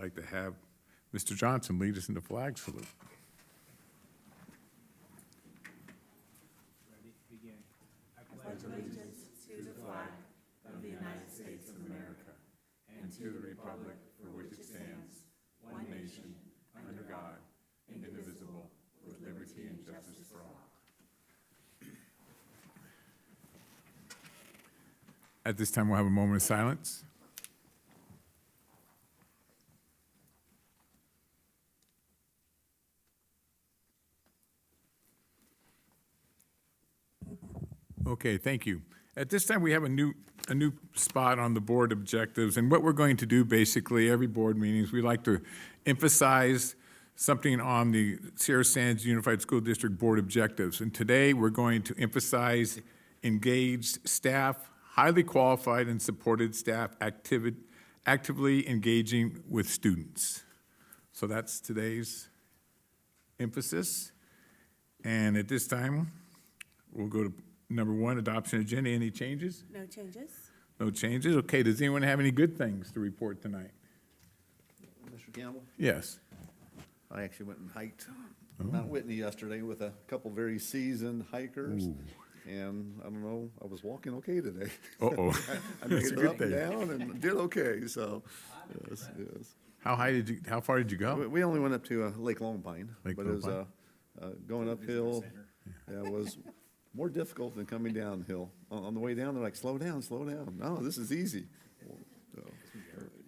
like to have Mr. Johnson lead us in the flag salute. To the republic for which it stands, one nation, under God, indivisible, with liberty and justice for all. At this time, we'll have a moment of silence. Okay, thank you. At this time, we have a new spot on the board objectives, and what we're going to do basically every board meetings, we like to emphasize something on the Sierra Sands Unified School District board objectives. And today, we're going to emphasize engaged staff, highly qualified and supported staff, actively engaging with students. So that's today's emphasis. And at this time, we'll go to number 1, adoption agenda. Any changes? No changes. No changes? Okay, does anyone have any good things to report tonight? Mr. Campbell? Yes. I actually went and hiked Mount Whitney yesterday with a couple very seasoned hikers. Ooh. And I don't know, I was walking okay today. Uh-oh. I made That's a it good up thing. and down and did okay, so, yes. How far did you go? We only went up to Lake Longpine, Lake but it was, Longpine. going uphill, yeah, it was more difficult than coming downhill. On the way down, they're like, slow down, slow down. No, this is easy. So,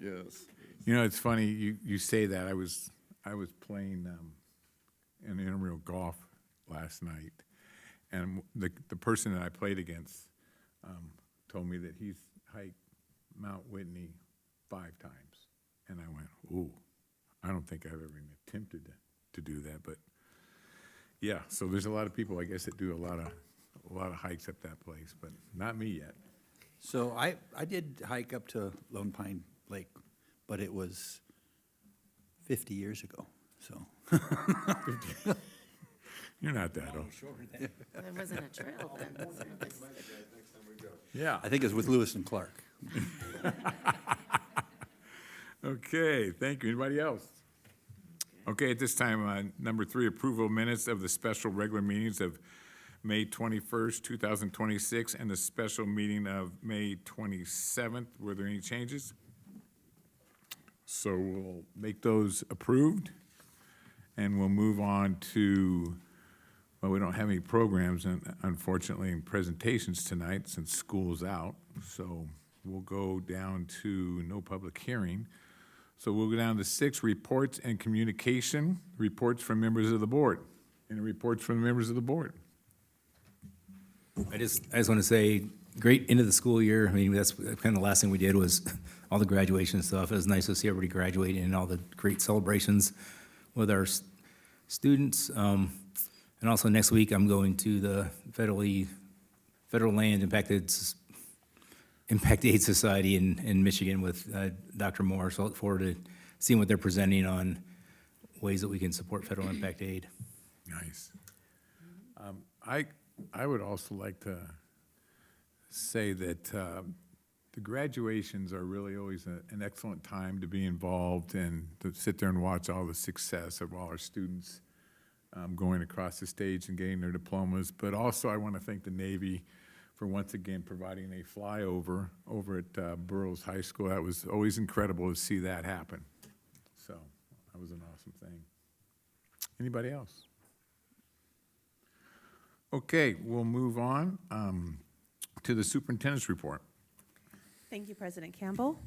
yes. You know, it's funny, you say that. I was playing in intramural golf last night, and the person that I played against told me that he's hiked Mount Whitney 5 times. And I went, ooh, I don't think I've ever even attempted to do that. But yeah, so there's a lot of people, I guess, that do a lot of hikes up that place, but not me yet. So I did hike up to Lone Pine Lake, but it was 50 years ago, so. You're not that old. There wasn't a trail then. Yeah. I think it's with Lewis and Clark. Okay, thank you. Anybody else? Okay, at this time, number 3, approval of minutes of the special regular meetings of May 21st, 2026, and the special meeting of May 27th. Were there any changes? So we'll make those approved, and we'll move on to, well, we don't have any programs, unfortunately, in presentations tonight since school's out. So we'll go down to no public hearing. So we'll go down to 6, reports and communication, reports from members of the board. Any reports from the members of the board? I just want to say, great end of the school year. I mean, that's kind of the last thing we did was all the graduation stuff. It was nice to see everybody graduating and all the great celebrations with our students. And also next week, I'm going to the Federal Land Impact Aid Society in Michigan with Dr. Moore. So I look forward to seeing what they're presenting on ways that we can support federal impact aid. Nice. I would also like to say that the graduations are really always an excellent time to be involved and to sit there and watch all the success of all our students going across the stage and getting their diplomas. But also I want to thank the Navy for once again providing a flyover over at Burroughs High School. That was always incredible to see that happen. So that was an awesome thing. Anybody else? Okay, we'll move on to the superintendent's report. Thank you, President Campbell.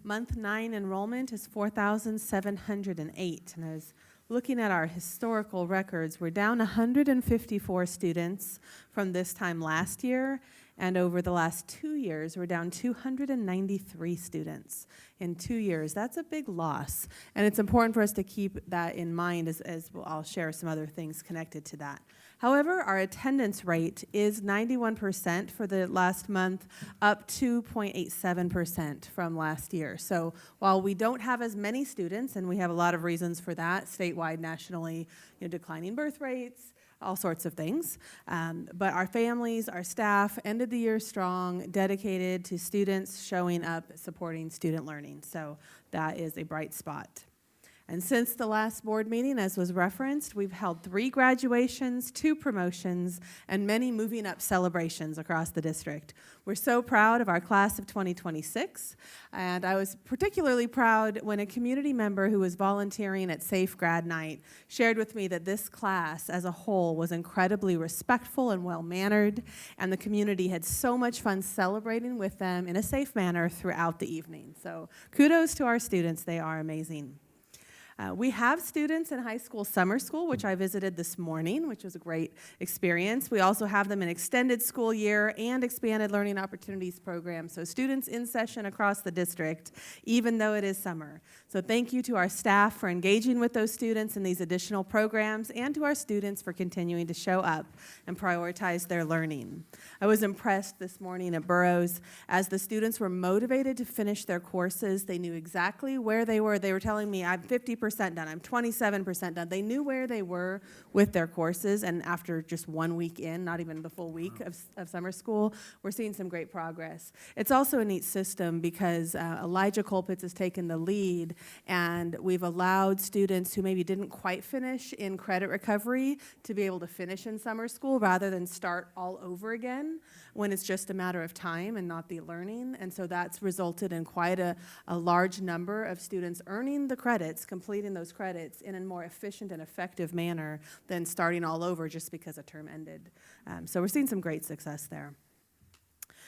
Month 9 enrollment is 4,708. And I was looking at our historical records, we're down 154 students from this time last year. And over the last 2 years, we're down 293 students in 2 years. That's a big loss. And it's important for us to keep that in mind as I'll share some other things connected to that. However, our attendance rate is 91% for the last month, up 2.87% from last year. So while we don't have as many students, and we have a lot of reasons for that, statewide, nationally, declining birth rates, all sorts of things. But our families, our staff ended the year strong, dedicated to students showing up, supporting student learning. So that is a bright spot. And since the last board meeting, as was referenced, we've held 3 graduations, 2 promotions, and many moving up celebrations across the district. We're so proud of our class of 2026, and I was particularly proud when a community member who was volunteering at Safe Grad Night shared with me that this class as a whole was incredibly respectful and well-mannered, and the community had so much fun celebrating with them in a safe manner throughout the evening. So kudos to our students, they are amazing. We have students in high school summer school, which I visited this morning, which was a great experience. We also have them in extended school year and expanded learning opportunities program. So students in session across the district, even though it is summer. So thank you to our staff for engaging with those students in these additional programs, and to our students for continuing to show up and prioritize their learning. I was impressed this morning at Burroughs as the students were motivated to finish their courses. They knew exactly where they were. They were telling me, I'm 50% done, I'm 27% done. They knew where they were with their courses, and after just 1 week in, not even the full week of summer school, we're seeing some great progress. It's also a neat system because Elijah Colpitz has taken the lead, and we've allowed students who maybe didn't quite finish in credit recovery to be able to finish in summer school rather than start all over again when it's just a matter of time and not the learning. And so that's resulted in quite a large number of students earning the credits, completing those credits in a more efficient and effective manner than starting all over just because a term ended. So we're seeing some great success there.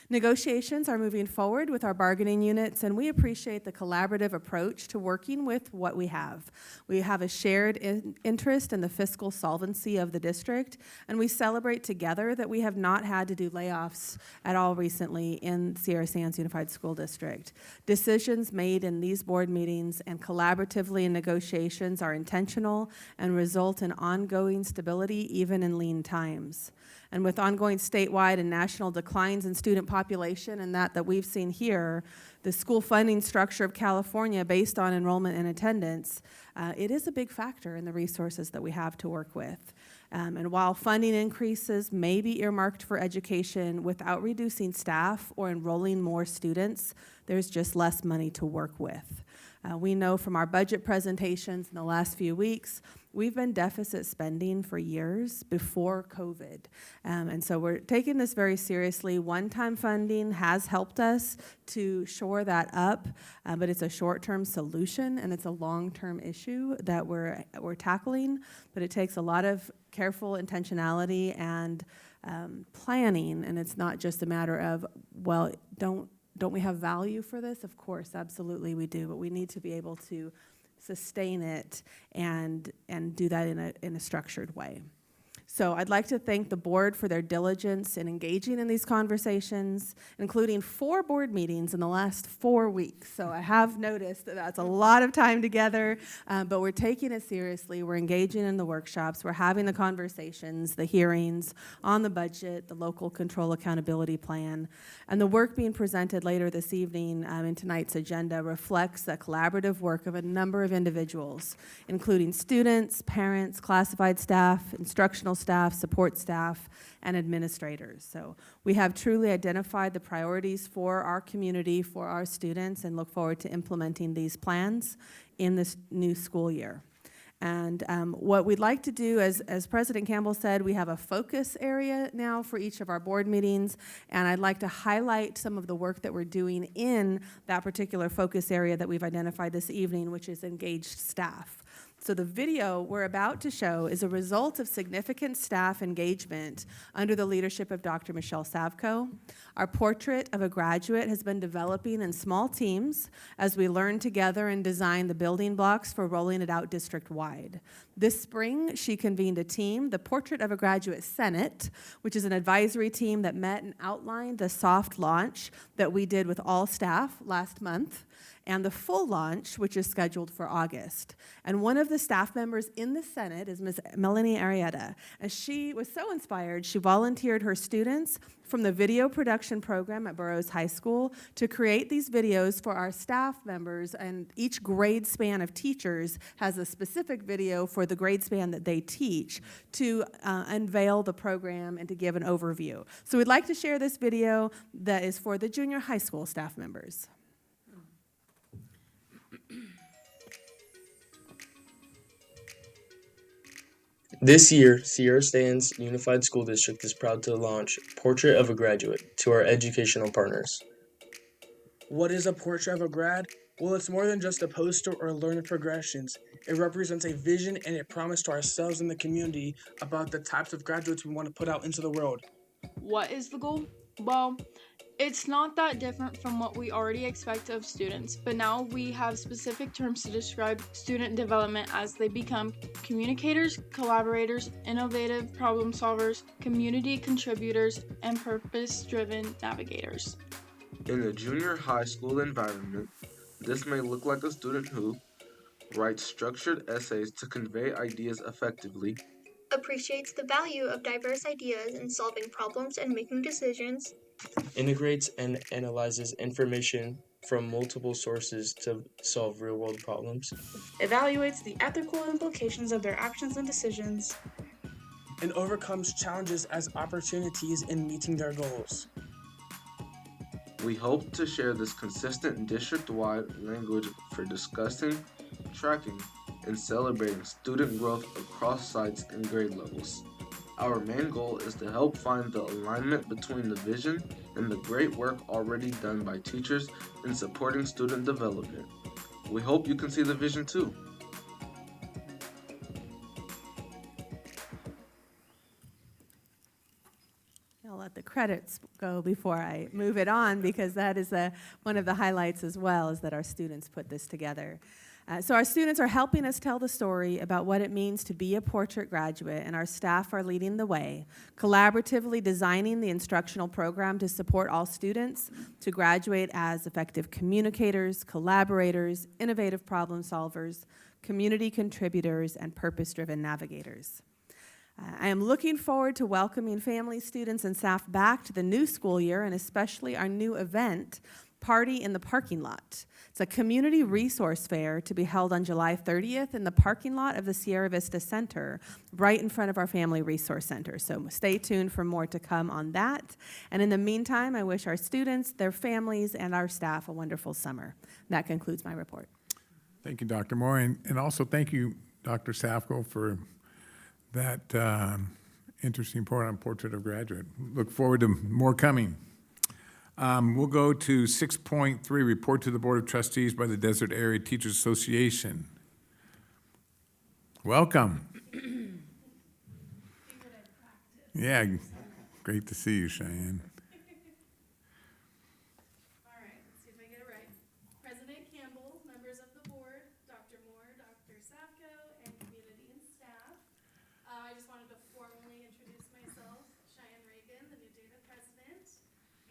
Negotiations are moving forward with our bargaining units, and we appreciate the collaborative approach to working with what we have. We have a shared interest in the fiscal solvency of the district, and we celebrate together that we have not had to do layoffs at all recently in Sierra Sands Unified School District. Decisions made in these board meetings and collaboratively in negotiations are intentional and result in ongoing stability even in lean times. And with ongoing statewide and national declines in student population and that we've seen here, the school funding structure of California based on enrollment and attendance, it is a big factor in the resources that we have to work with. And while funding increases may be earmarked for education without reducing staff or enrolling more students, there's just less money to work with. We know from our budget presentations in the last few weeks, we've been deficit spending for years before COVID. And so we're taking this very seriously. One-time funding has helped us to shore that up, but it's a short-term solution and it's a long-term issue that we're tackling. But it takes a lot of careful intentionality and planning, and it's not just a matter of, well, don't we have value for this? Of course, absolutely we do, but we need to be able to sustain it and do that in a structured way. So I'd like to thank the board for their diligence in engaging in these conversations, including 4 board meetings in the last 4 weeks. So I have noticed that that's a lot of time together, but we're taking it seriously. We're engaging in the workshops. We're having the conversations, the hearings on the budget, the local control accountability plan. And the work being presented later this evening in tonight's agenda reflects the collaborative work of a number of individuals, including students, parents, classified staff, instructional staff, support staff, and administrators. So we have truly identified the priorities for our community, for our students, and look forward to implementing these plans in this new school year. And what we'd like to do, as President Campbell said, we have a focus area now for each of our board meetings, and I'd like to highlight some of the work that we're doing in that particular focus area that we've identified this evening, which is engaged staff. So the video we're about to show is a result of significant staff engagement under the leadership of Dr. Michelle Savko. Our portrait of a graduate has been developing in small teams as we learn together and design the building blocks for rolling it out district-wide. This spring, she convened a team, the Portrait of a Graduate Senate, which is an advisory team that met and outlined the soft launch that we did with all staff last month, and the full launch, which is scheduled for August. And one of the staff members in the Senate is Ms. Melanie Arrieta. And she was so inspired, she volunteered her students from the video production program at Burroughs High School to create these videos for our staff members, and each grade span of teachers has a specific video for the grade span that they teach to unveil the program and to give an overview. So we'd like to share this video that is for the junior high school staff members. This year, Sierra Stands Unified School District is proud to launch Portrait of a Graduate to our educational partners. What is a portrait of a grad? Well, it's more than just a poster or learning progressions. It represents a vision and a promise to ourselves and the community about the types of graduates we want to put out into the world. What is the goal? Well, it's not that different from what we already expect of students, but now we have specific terms to describe student development as they become communicators, collaborators, innovative problem solvers, community contributors, and purpose-driven navigators. In a junior high school environment, this may look like a student who writes structured essays to convey ideas effectively, appreciates the value of diverse ideas in solving problems and making decisions, Integrates and analyzes information from multiple sources to solve real-world problems, evaluates the ethical implications of their actions and decisions, And overcomes challenges as opportunities in meeting their goals. We hope to share this consistent district-wide language for discussing, tracking, and celebrating student growth across sites and grade levels. Our main goal is to help find the alignment between the vision and the great work already done by teachers in supporting student development. We hope you can see the vision too. I'll let the credits go before I move it on, because that is one of the highlights as well, is that our students put this together. So our students are helping us tell the story about what it means to be a portrait graduate, and our staff are leading the way, collaboratively designing the instructional program to support all students to graduate as effective communicators, collaborators, innovative problem solvers, community contributors, and purpose-driven navigators. I am looking forward to welcoming families, students, and staff back to the new school year, and especially our new event, Party in the Parking Lot. It's a community resource fair to be held on July 30th in the parking lot of the Sierra Vista Center, right in front of our Family Resource Center. So stay tuned for more to come on that. And in the meantime, I wish our students, their families, and our staff a wonderful summer. That concludes my report. Thank you, Dr. Moore, and also thank you, Dr. Safko, for that interesting report on Portrait of Graduate. Look forward to more coming. We'll go to 6.3, report to the Board of Trustees by the Desert Area Teachers Association. Welcome. Yeah, great to see you, Cheyenne. All right, let's see if I get it right. President Campbell, members of the board, Dr. Moore, Dr. Safko, and community and staff. I just wanted to formally introduce myself, Cheyenne Reagan, the new data president,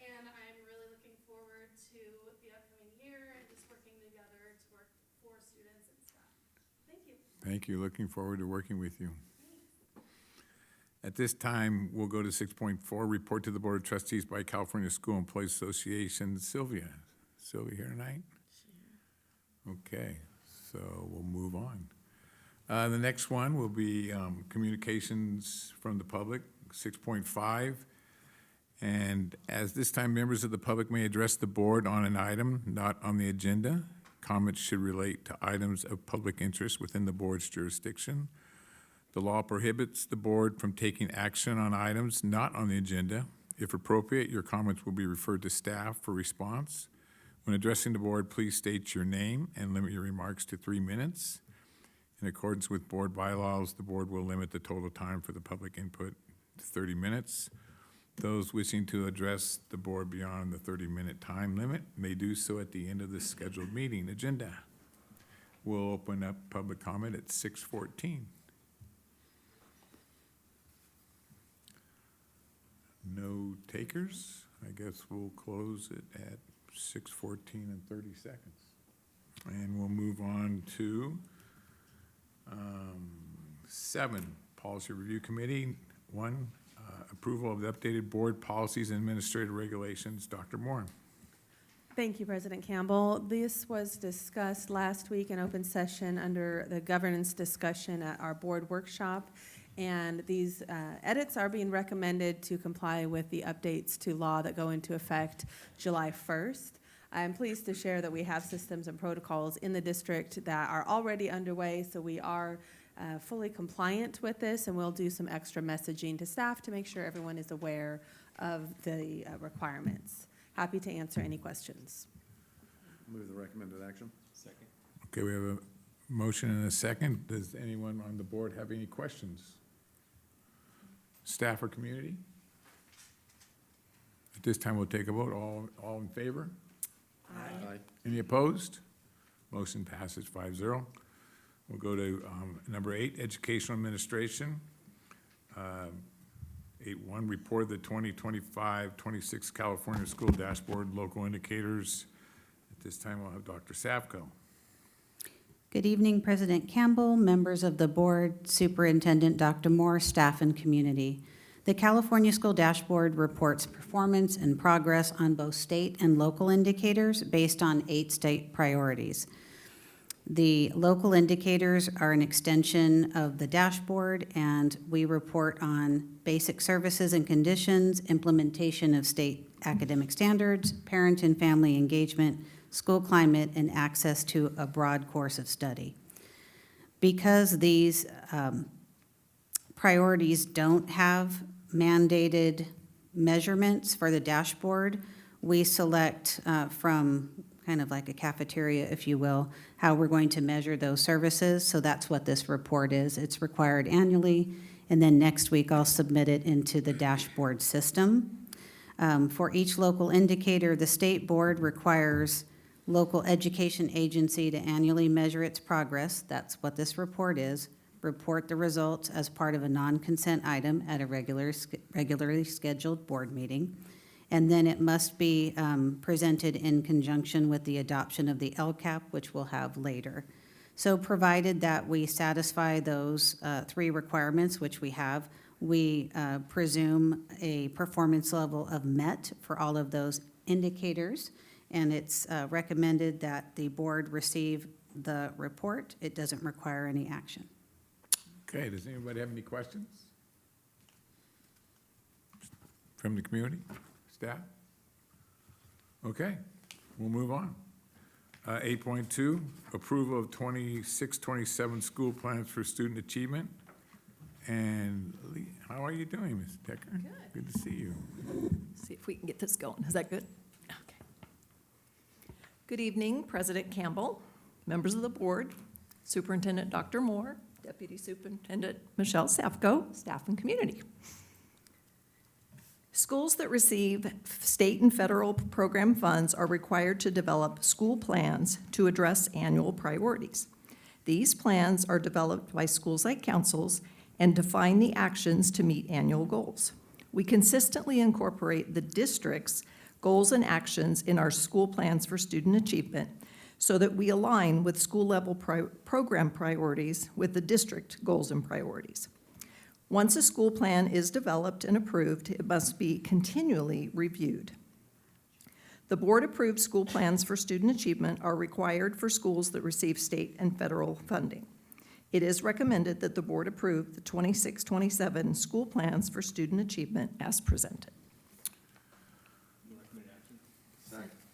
and I'm really looking forward to the upcoming year and just working together to work for students and staff. Thank you. Thank you. Looking forward to working with you. At this time, we'll go to 6.4, report to the Board of Trustees by California School Employees Association. Sylvia here tonight? Okay, so we'll move on. The next one will be communications from the public, 6.5. And as this time, members of the public may address the board on an item not on the agenda. Comments should relate to items of public interest within the board's jurisdiction. The law prohibits the board from taking action on items not on the agenda. If appropriate, your comments will be referred to staff for response. When addressing the board, please state your name and limit your remarks to 3 minutes. In accordance with board bylaws, the board will limit the total time for the public input to 30 minutes. Those wishing to address the board beyond the 30-minute time limit may do so at the end of the scheduled meeting agenda. We'll open up public comment at 6:14. No takers? I guess we'll close it at 6:14 and 30 seconds. And we'll move on to 7, Policy Review Committee. 1, approval of the updated board policies and administrative regulations. Dr. Moore. Thank you, President Campbell. This was discussed last week in open session under the governance discussion at our board workshop. And these edits are being recommended to comply with the updates to law that go into effect July 1st. I'm pleased to share that we have systems and protocols in the district that are already underway, so we are fully compliant with this, and we'll do some extra messaging to staff to make sure everyone is aware of the requirements. Happy to answer any questions. Move the recommended action. Okay, we have a motion and a second. Does anyone on the board have any questions? Staff or community? At this time, we'll take a vote. All in favor? Aye. Any opposed? Motion passes 5-0. We'll go to number 8, Educational Administration. 8.1, report of the 2025-26 California School Dashboard Local Indicators. At this time, we'll have Dr. Safko. Good evening, President Campbell, members of the board, Superintendent Dr. Moore, staff, and community. The California School Dashboard reports performance and progress on both state and local indicators based on 8 state priorities. The local indicators are an extension of the dashboard, and we report on basic services and conditions, implementation of state academic standards, parent and family engagement, school climate, and access to a broad course of study. Because these priorities don't have mandated measurements for the dashboard, we select from kind of like a cafeteria, if you will, how we're going to measure those services. So that's what this report is. It's required annually, and then next week I'll submit it into the dashboard system. For each local indicator, the state board requires local education agency to annually measure its progress. That's what this report is. Report the results as part of a non-consent item at a regularly scheduled board meeting. And then it must be presented in conjunction with the adoption of the LCAP, which we'll have later. So provided that we satisfy those 3 requirements, which we have, we presume a performance level of MET for all of those indicators, and it's recommended that the board receive the report. It doesn't require any action. Okay, does anybody have any questions? From the community, staff? Okay, we'll move on. 8.2, approval of 26-27 school plans for student achievement. And Lee, how are you doing, Ms. Decker? Good. Good to see you. See if we can get this going. Is that good? Okay. Good evening, President Campbell, members of the board, Superintendent Dr. Moore, Deputy Superintendent Michelle Safko, staff and community. Schools that receive state and federal program funds are required to develop school plans to address annual priorities. These plans are developed by school site councils and define the actions to meet annual goals. We consistently incorporate the district's goals and actions in our school plans for student achievement so that we align with school-level program priorities with the district goals and priorities. Once a school plan is developed and approved, it must be continually reviewed. The board-approved school plans for student achievement are required for schools that receive state and federal funding. It is recommended that the board approve the 26-27 school plans for student achievement as presented.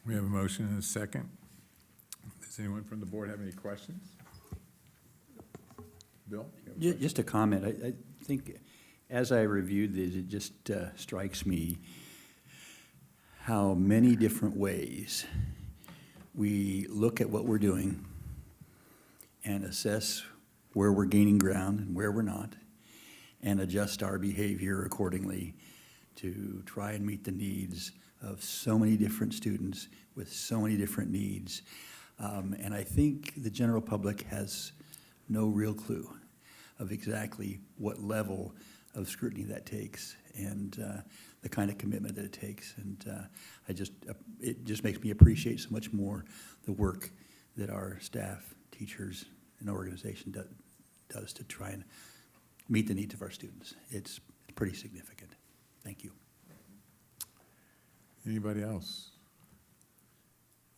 We have a motion and a second. Does anyone from the board have any questions? Bill? you have a Just a comment. I think as I reviewed this, it just strikes me how many different ways we look at what we're doing and assess where we're gaining ground and where we're not, and adjust our behavior accordingly to try and meet the needs of so many different students with so many different needs. And I think the general public has no real clue of exactly what level of scrutiny that takes and the kind of commitment that it takes. And it just makes me appreciate so much more the work that our staff, teachers, and organization does to try and meet the needs of our students. It's pretty significant. Thank you. Anybody else?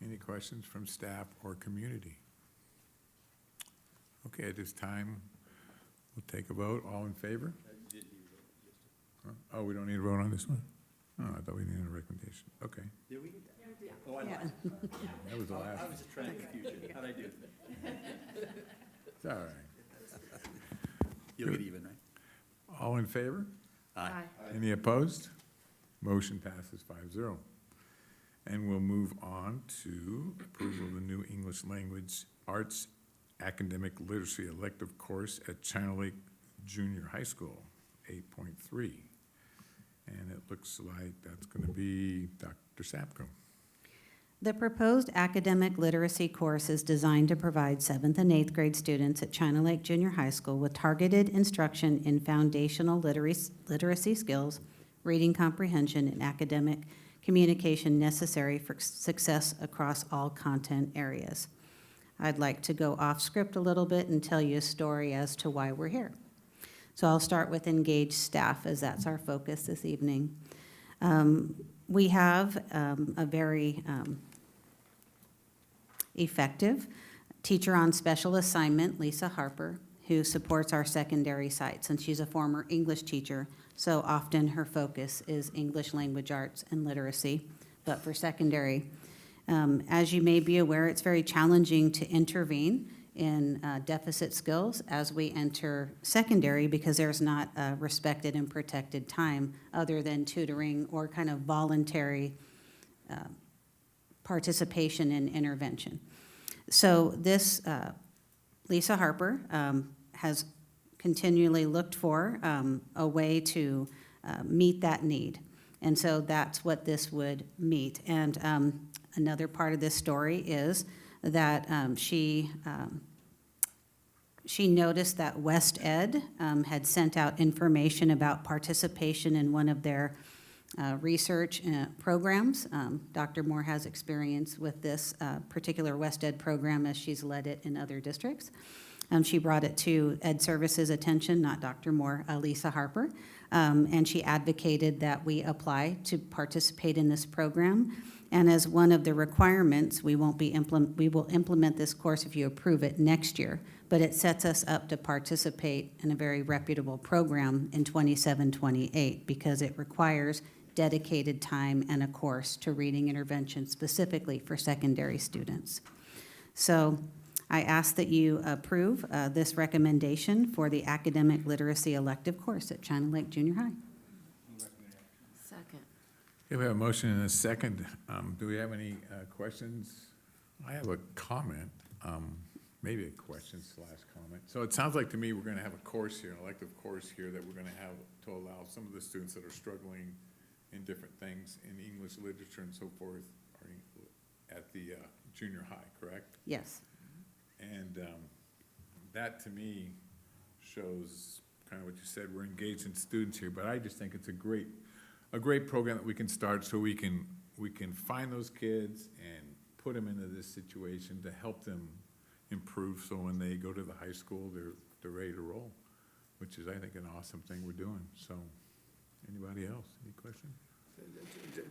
Any questions from staff or community? Okay, at this time, we'll take a vote. All in favor? Huh? Oh, we don't need a vote on this one? Oh, I thought we needed a recommendation. Okay. Did we? Oh, I lost. That was the last. I was trying to confusion. How'd I do? It's all right. You'll get even, right? All in favor? Aye. Any opposed? Motion passes 5-0. And we'll move on to approval of the new English Language Arts Academic Literacy elective course at China Lake Junior High School, 8.3. And it looks like that's going to be Dr. Sapko. The proposed academic literacy course is designed to provide 7th and 8th grade students at China Lake Junior High School with targeted instruction in foundational literacy skills, reading comprehension, and academic communication necessary for success across all content areas. I'd like to go off script a little bit and tell you a story as to why we're here. So I'll start with engaged staff, as that's our focus this evening. We have a very effective teacher on special assignment, Lisa Harper, who supports our secondary sites, and she's a former English teacher, so often her focus is English language arts and literacy. But for secondary, as you may be aware, it's very challenging to intervene in deficit skills as we enter secondary because there's not a respected and protected time other than tutoring or kind of voluntary participation in intervention. So this, Lisa Harper has continually looked for a way to meet that need. And so that's what this would meet. And another part of this story is that she noticed that West Ed had sent out information about participation in one of their research programs. Dr. Moore has experience with this particular West Ed program as she's led it in other districts. She brought it to Ed Services' attention, not Dr. Moore, Lisa Harper, and she advocated that we apply to participate in this program. And as one of the requirements, we will implement this course if you approve it next year, but it sets us up to participate in a very reputable program in 27-28 because it requires dedicated time and a course to reading intervention specifically for secondary students. So I ask that you approve this recommendation for the academic literacy elective course at China Lake Junior High. Second. Okay, we have a motion and a second. Do we have any questions? I have a comment, maybe a question/comment. So it sounds like to me we're going to have a course here, an elective course here that we're going to have to allow some of the students that are struggling in different things in English literature and so forth are at the junior high, correct? Yes. And that to me shows kind of what you said, we're engaged in students here, but I just think it's a great program that we can start so we can find those kids and put them into this situation to help them improve so when they go to the high school, they're ready to roll, which is, I think, an awesome thing we're doing. So anybody else, any questions?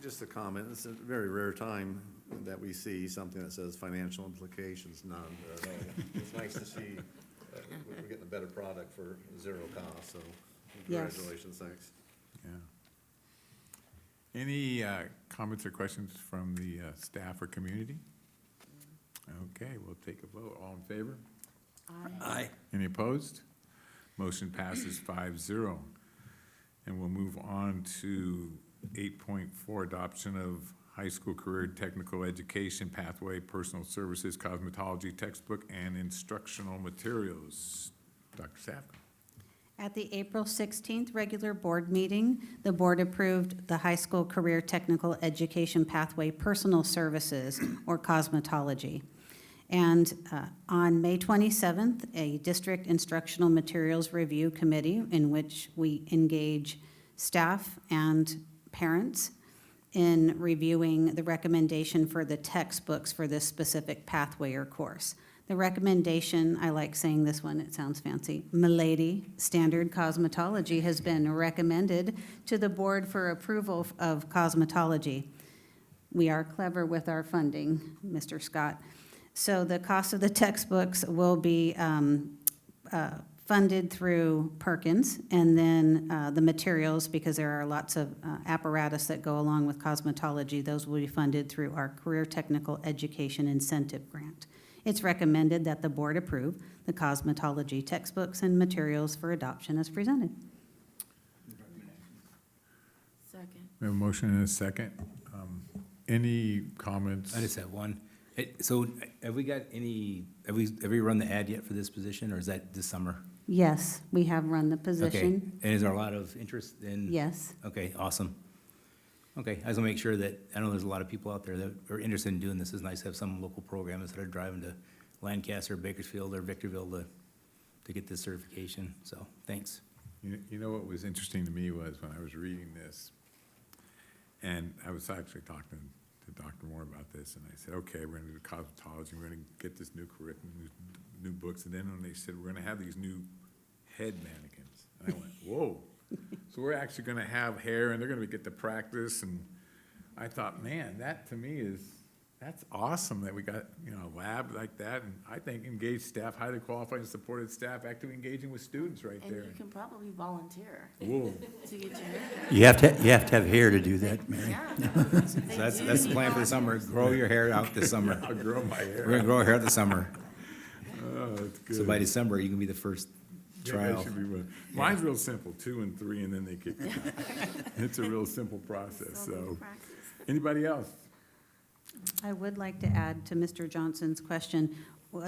Just a comment, it's a very rare time that we see something that says financial implications, none. It's nice to see we're getting a better product for zero cost, so Yes. congratulations, thanks. Yeah. Any comments or questions from the staff or community? Okay, we'll take a vote. All in favor? Aye. Any opposed? Motion passes 5-0. And we'll move on to 8.4, adoption of high school career technical education pathway, personal services, cosmetology textbook, and instructional materials. Dr. Sapko. At the April 16th regular board meeting, the board approved the high school career technical education pathway, personal services, or cosmetology. And on May 27th, a district instructional materials review committee in which we engage staff and parents in reviewing the recommendation for the textbooks for this specific pathway or course. The recommendation, I like saying this one, it sounds fancy, Milady Standard Cosmetology has been recommended to the board for approval of cosmetology. We are clever with our funding, Mr. Scott. So the cost of the textbooks will be funded through Perkins, and then the materials, because there are lots of apparatus that go along with cosmetology, those will be funded through our Career Technical Education Incentive Grant. It's recommended that the board approve the cosmetology textbooks and materials for adoption as presented. Second. We have a motion and a second. Any comments? I just have one. So have we got any, have we run the ad yet for this position, or is that this summer? Yes, we have run the Okay. position. And is there a lot of interest in? Yes. Okay, awesome. Okay, I just want to make sure that, I know there's a lot of people out there that are interested in doing this. It's nice to have some local program instead of driving to Lancaster, Bakersfield, or Victorville to get this certification. So, thanks. You know what was interesting to me was when I was reading this, and I was actually talking to Dr. Moore about this, and I said, okay, we're gonna do cosmetology, we're gonna get this new curriculum, new books, and then when they said, we're gonna have these new head mannequins, and I went, whoa. So we're actually gonna have hair, and they're gonna get to practice, and I thought, man, that to me that's awesome that we got, a lab like that, and I think engaged staff, highly qualified and supported staff, actively engaging with students right And there. you can probably volunteer Whoa. to get your hair You have to have hair to do that, Mary. done. So that's the plan for the summer. Grow your hair out this summer. I'll grow my hair. We're gonna grow our hair out this summer. Oh, that's good. So by December, you can be the first Yeah, that trial. should be one. Mine's real simple, 2 and 3, and then they kick it. It's a real simple process, so. Anybody else? I would like to add to Mr. Johnson's question,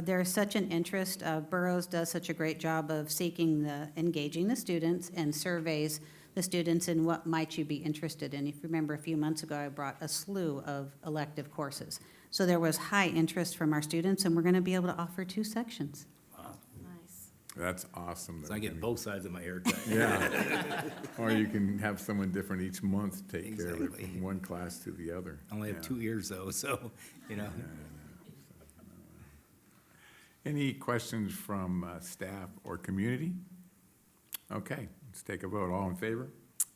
there is such an interest, Burroughs does such a great job of engaging the students and surveys the students in what might you be interested in. If you remember a few months ago, I brought a slew of elective courses. So there was high interest from our students, and we're going to be able to offer 2 sections. Nice. That's awesome. So I get both sides of my hair cut. Yeah. Or you can have someone different each month take care of it, Exactly. from one class to the other. I only have Yeah. 2 ears though, so, Any questions from staff or community? Okay, let's take a vote. All in favor?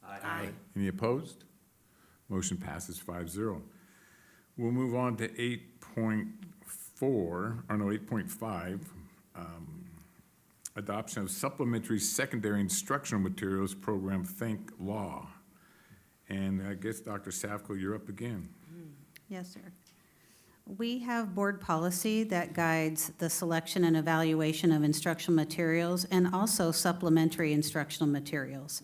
Aye. Any opposed? Motion passes 5-0. We'll move on to 8.5, adoption of supplementary secondary instructional materials program, Think Law. And I guess, Dr. Safko, you're up again. Yes, sir. We have board policy that guides the selection and evaluation of instructional materials and also supplementary instructional materials.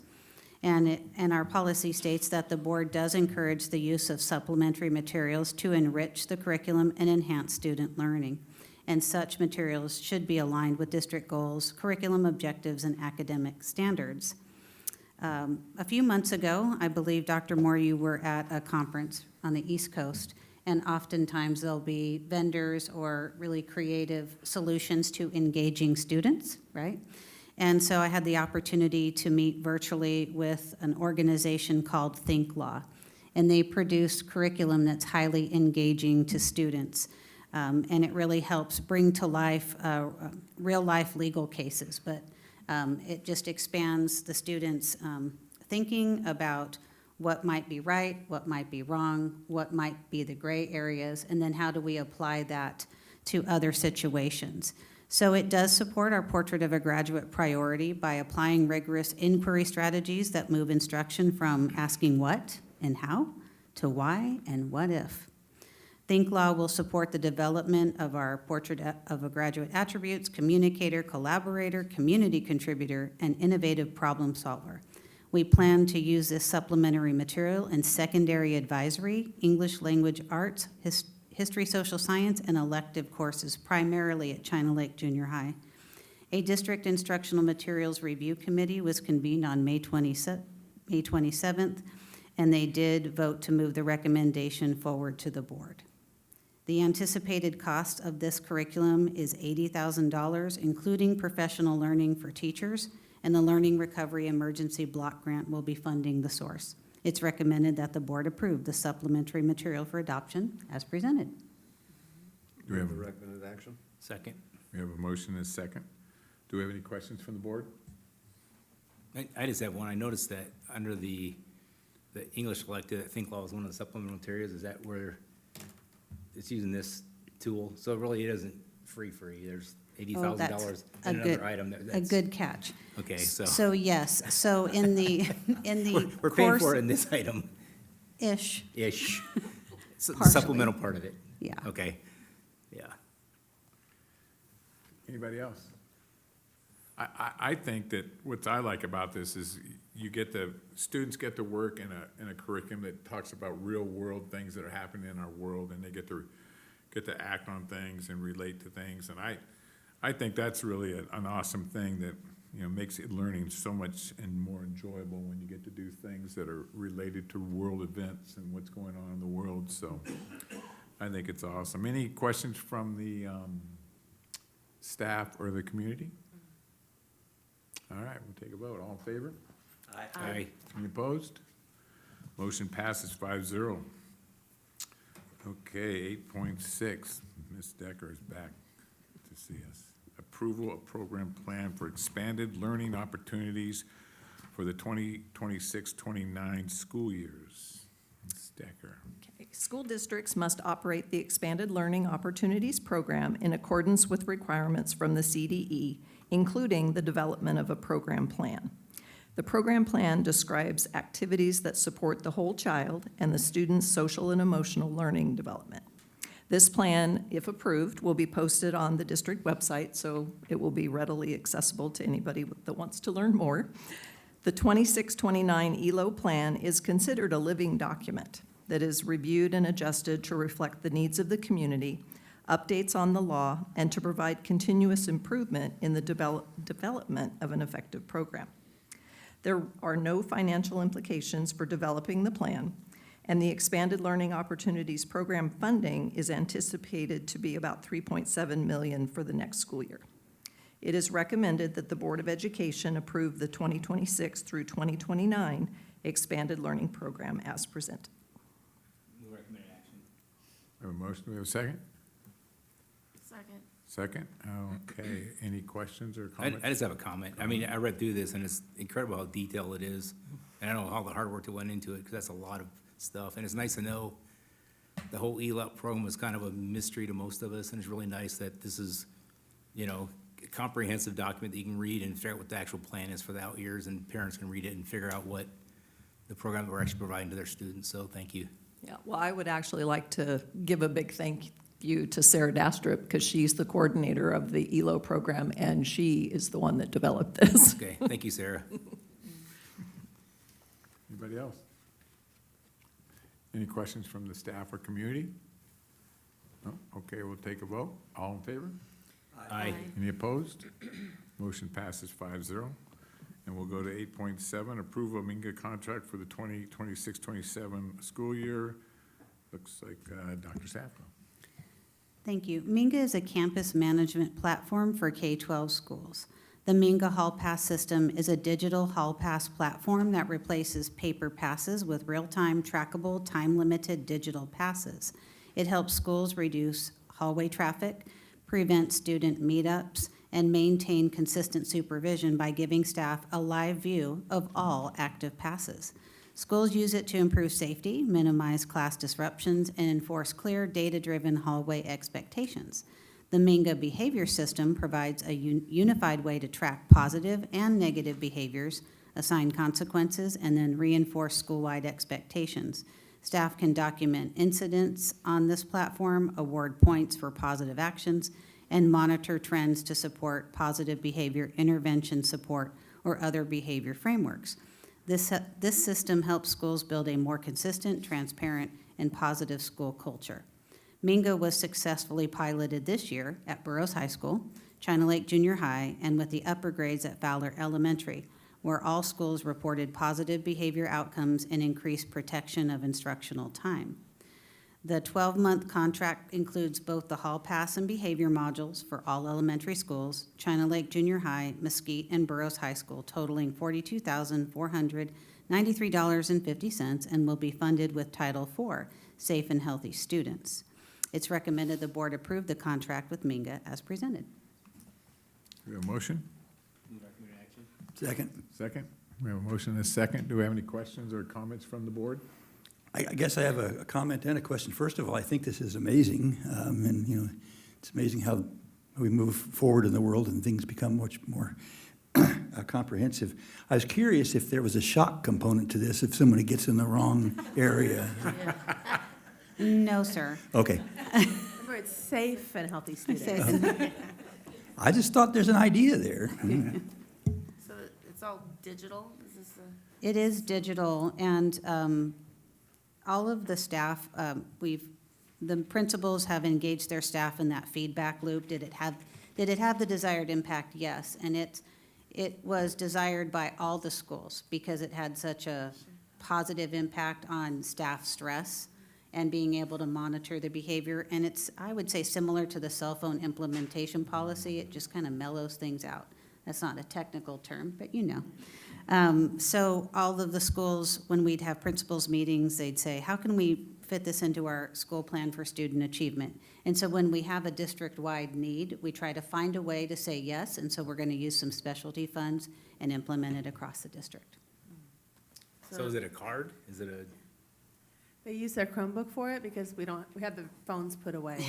And our policy states that the board does encourage the use of supplementary materials to enrich the curriculum and enhance student learning. And such materials should be aligned with district goals, curriculum objectives, and academic standards. A few months ago, I believe, Dr. Moore, you were at a conference on the East Coast, and oftentimes there'll be vendors or really creative solutions to engaging students, right? And so I had the opportunity to meet virtually with an organization called Think Law, and they produce curriculum that's highly engaging to students. And it really helps bring to life real-life legal cases, but it just expands the students' thinking about what might be right, what might be wrong, what might be the gray areas, and then how do we apply that to other situations. So it does support our Portrait of a Graduate priority by applying rigorous inquiry strategies that move instruction from asking what and how to why and what if. Think Law will support the development of our Portrait of a Graduate attributes: communicator, collaborator, community contributor, and innovative problem solver. We plan to use this supplementary material in secondary advisory, English language arts, history, social science, and elective courses, primarily at China Lake Junior High. A district instructional materials review committee was convened on May 27th, and they did vote to move the recommendation forward to the board. The anticipated cost of this curriculum is $80,000, including professional learning for teachers, and the Learning Recovery Emergency Block Grant will be funding the source. It's recommended that the board approve the supplementary material for adoption as presented. Do we have a a, recommended action? second. we have a motion and a second? Do we have any questions from the board? I just have one. I noticed that under the English elective, I think Law was one of the supplemental materials. Is that where it's using this tool? So it really isn't free. There's $80,000 in another item. A good catch. Okay, so. So yes, so in the, We're paying for it course- in this item. Ish. Ish. It's the Partially. supplemental part of it. Yeah. Okay, yeah. Anybody else? I think that what I like about this is students get to work in a curriculum that talks about real-world things that are happening in our world, and they get to act on things and relate to things. And I think that's really an awesome thing that, makes learning so much and more enjoyable when you get to do things that are related to world events and what's going on in the world. So I think it's awesome. Any questions from the staff or the community? All right, we'll take a vote. All in favor? Aye. Any opposed? Motion passes 5-0. Okay, 8.6, Ms. Decker is back to see us. Approval of program plan for expanded learning opportunities for the 2026-29 school years. Ms. Decker. School districts must operate the Expanded Learning Opportunities Program in accordance with requirements from the CDE, including the development of a program plan. The program plan describes activities that support the whole child and the student's social and emotional learning development. This plan, if approved, will be posted on the district website, so it will be readily accessible to anybody that wants to learn more. The 26-29 ELO plan is considered a living document that is reviewed and adjusted to reflect the needs of the community, updates on the law, and to provide continuous improvement in the development of an effective program. There are no financial implications for developing the plan, and the Expanded Learning Opportunities Program funding is anticipated to be about $3.7 million for the next school year. It is recommended that the Board of Education approve the 2026 through 2029 Expanded Learning Program as presented. Move recommended action. We have a motion, we have a second? Second. Second? Okay, any questions or I comments? just have a comment. I mean, I read through this, and it's incredible how detailed it is. And I know all the hard work that went into it, because that's a lot of stuff. And it's nice to know the whole ELAP program was kind of a mystery to most of us, and it's really nice that this is, a comprehensive document that you can read and figure out what the actual plan is for the out years, and parents can read it and figure out what the program that we're actually providing to their students. So thank you. Yeah, well, I would actually like to give a big thank you to Sarah Dastrup, because she's the coordinator of the ELO program, and she is the one that developed this. Okay, thank you, Sarah. Anybody else? Any questions from the staff or community? No? Okay, we'll take a vote. All in favor? Aye. Any opposed? Motion passes 5-0. And we'll go to 8.7, approval of Minga contract for the 2026-27 school year. Looks like Dr. Safko. Thank you. Minga is a campus management platform for K-12 schools. The Minga Hall Pass system is a digital Hall Pass platform that replaces paper passes with real-time, trackable, time-limited digital passes. It helps schools reduce hallway traffic, prevent student meetups, and maintain consistent supervision by giving staff a live view of all active passes. Schools use it to improve safety, minimize class disruptions, and enforce clear, data-driven hallway expectations. The Minga behavior system provides a unified way to track positive and negative behaviors, assign consequences, and then reinforce school-wide expectations. Staff can document incidents on this platform, award points for positive actions, and monitor trends to support positive behavior intervention support or other behavior frameworks. This system helps schools build a more consistent, transparent, and positive school culture. Minga was successfully piloted this year at Burroughs High School, China Lake Junior High, and with the upper grades at Fowler Elementary, where all schools reported positive behavior outcomes and increased protection of instructional time. The 12-month contract includes both the Hall Pass and behavior modules for all elementary schools, China Lake Junior High, Mesquite, and Burroughs High School, totaling $42,493.50, and will be funded with Title IV, Safe and Healthy Students. It's recommended the board approve the contract with Minga as presented. We have a motion? Move recommended action. Second. Second? We have a motion and a second. Do we have any questions or comments from the board? I guess I have a comment and a question. First of all, I think this is amazing, and it's amazing how we move forward in the world and things become much more comprehensive. I was curious if there was a shock component to this if somebody gets in the wrong area. No, sir. Okay. Remember, it's safe and healthy students. I just thought there's an idea there. So it's all digital? Is this a? It is digital, and all of the staff, the principals have engaged their staff in that feedback loop. Did it have the desired impact? Yes. And it was desired by all the schools because it had such a positive impact on staff stress and being able to monitor the behavior. And it's, I would say, similar to the cell phone implementation policy. It just kind of mellows things out. That's not a technical term, but you know. So all of the schools, when we'd have principals meetings, they'd say, how can we fit this into our school plan for student achievement? And so when we have a district-wide need, we try to find a way to say yes, and so we're going to use some specialty funds and implement it across the district. So is it a card? Is it a? They use their Chromebook for it because we have the phones put away.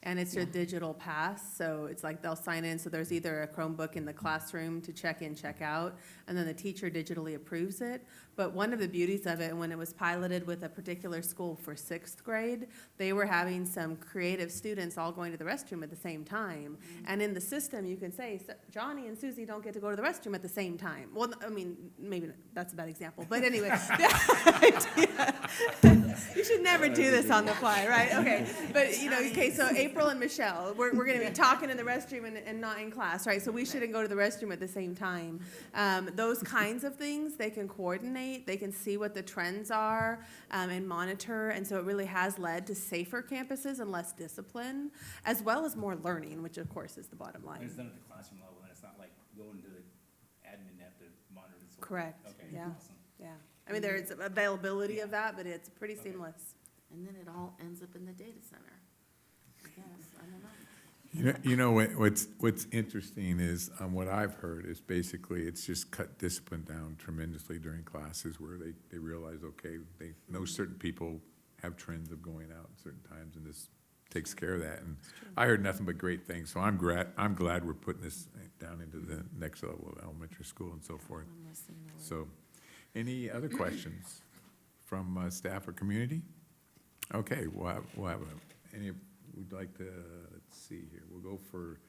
And it's a digital pass, so it's like they'll sign in, so there's either a Chromebook in the classroom to check in, check out, and then the teacher digitally approves it. But one of the beauties of it, when it was piloted with a particular school for 6th grade, they were having some creative students all going to the restroom at the same time. And in the system, you can say, Johnny and Susie don't get to go to the restroom at the same time. Well, I mean, maybe that's a bad example, but anyway. You should never do this on the fly, right? Okay, but okay, so April and Michelle, we're going to be talking in the restroom and not in class, right? So we shouldn't go to the restroom at the same time. Those kinds of things, they can coordinate, they can see what the trends are and monitor, and so it really has led to safer campuses and less discipline, as well as more learning, which of course is the bottom line. It's done at the classroom level, and it's not like going to the admin have to monitor this. Correct, Okay, yeah, awesome. yeah. I mean, there's availability of that, but it's pretty seamless. And then it all ends up in the data center. I guess, I don't know. You know, what's interesting is, what I've heard is basically it's just cut discipline down tremendously during classes where they realize, okay, they know certain people have trends of going out at certain times, and this takes care of that. And I heard nothing but great things, so I'm glad we're putting this down into the next level of elementary school and so forth. So, any other questions from staff or community? Okay, we'll have we'd like to, let's see here, we'll go for,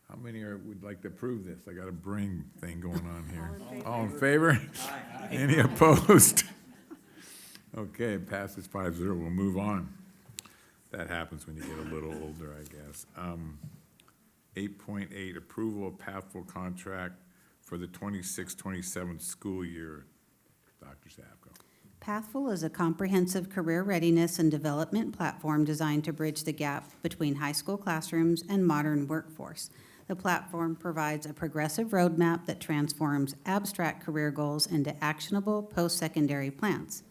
how many would like to approve this? I got a brain thing going on here. All in favor? Aye. Any opposed? Okay, it passes 5-0, we'll move on. That happens when you get a little older, I guess. 8.8, approval of Pathful contract for the 26-27 school year. Dr. Sapko. Pathful is a comprehensive career readiness and development platform designed to bridge the gap between high school classrooms and modern workforce. The platform provides a progressive roadmap that transforms abstract career goals into actionable post-secondary plans.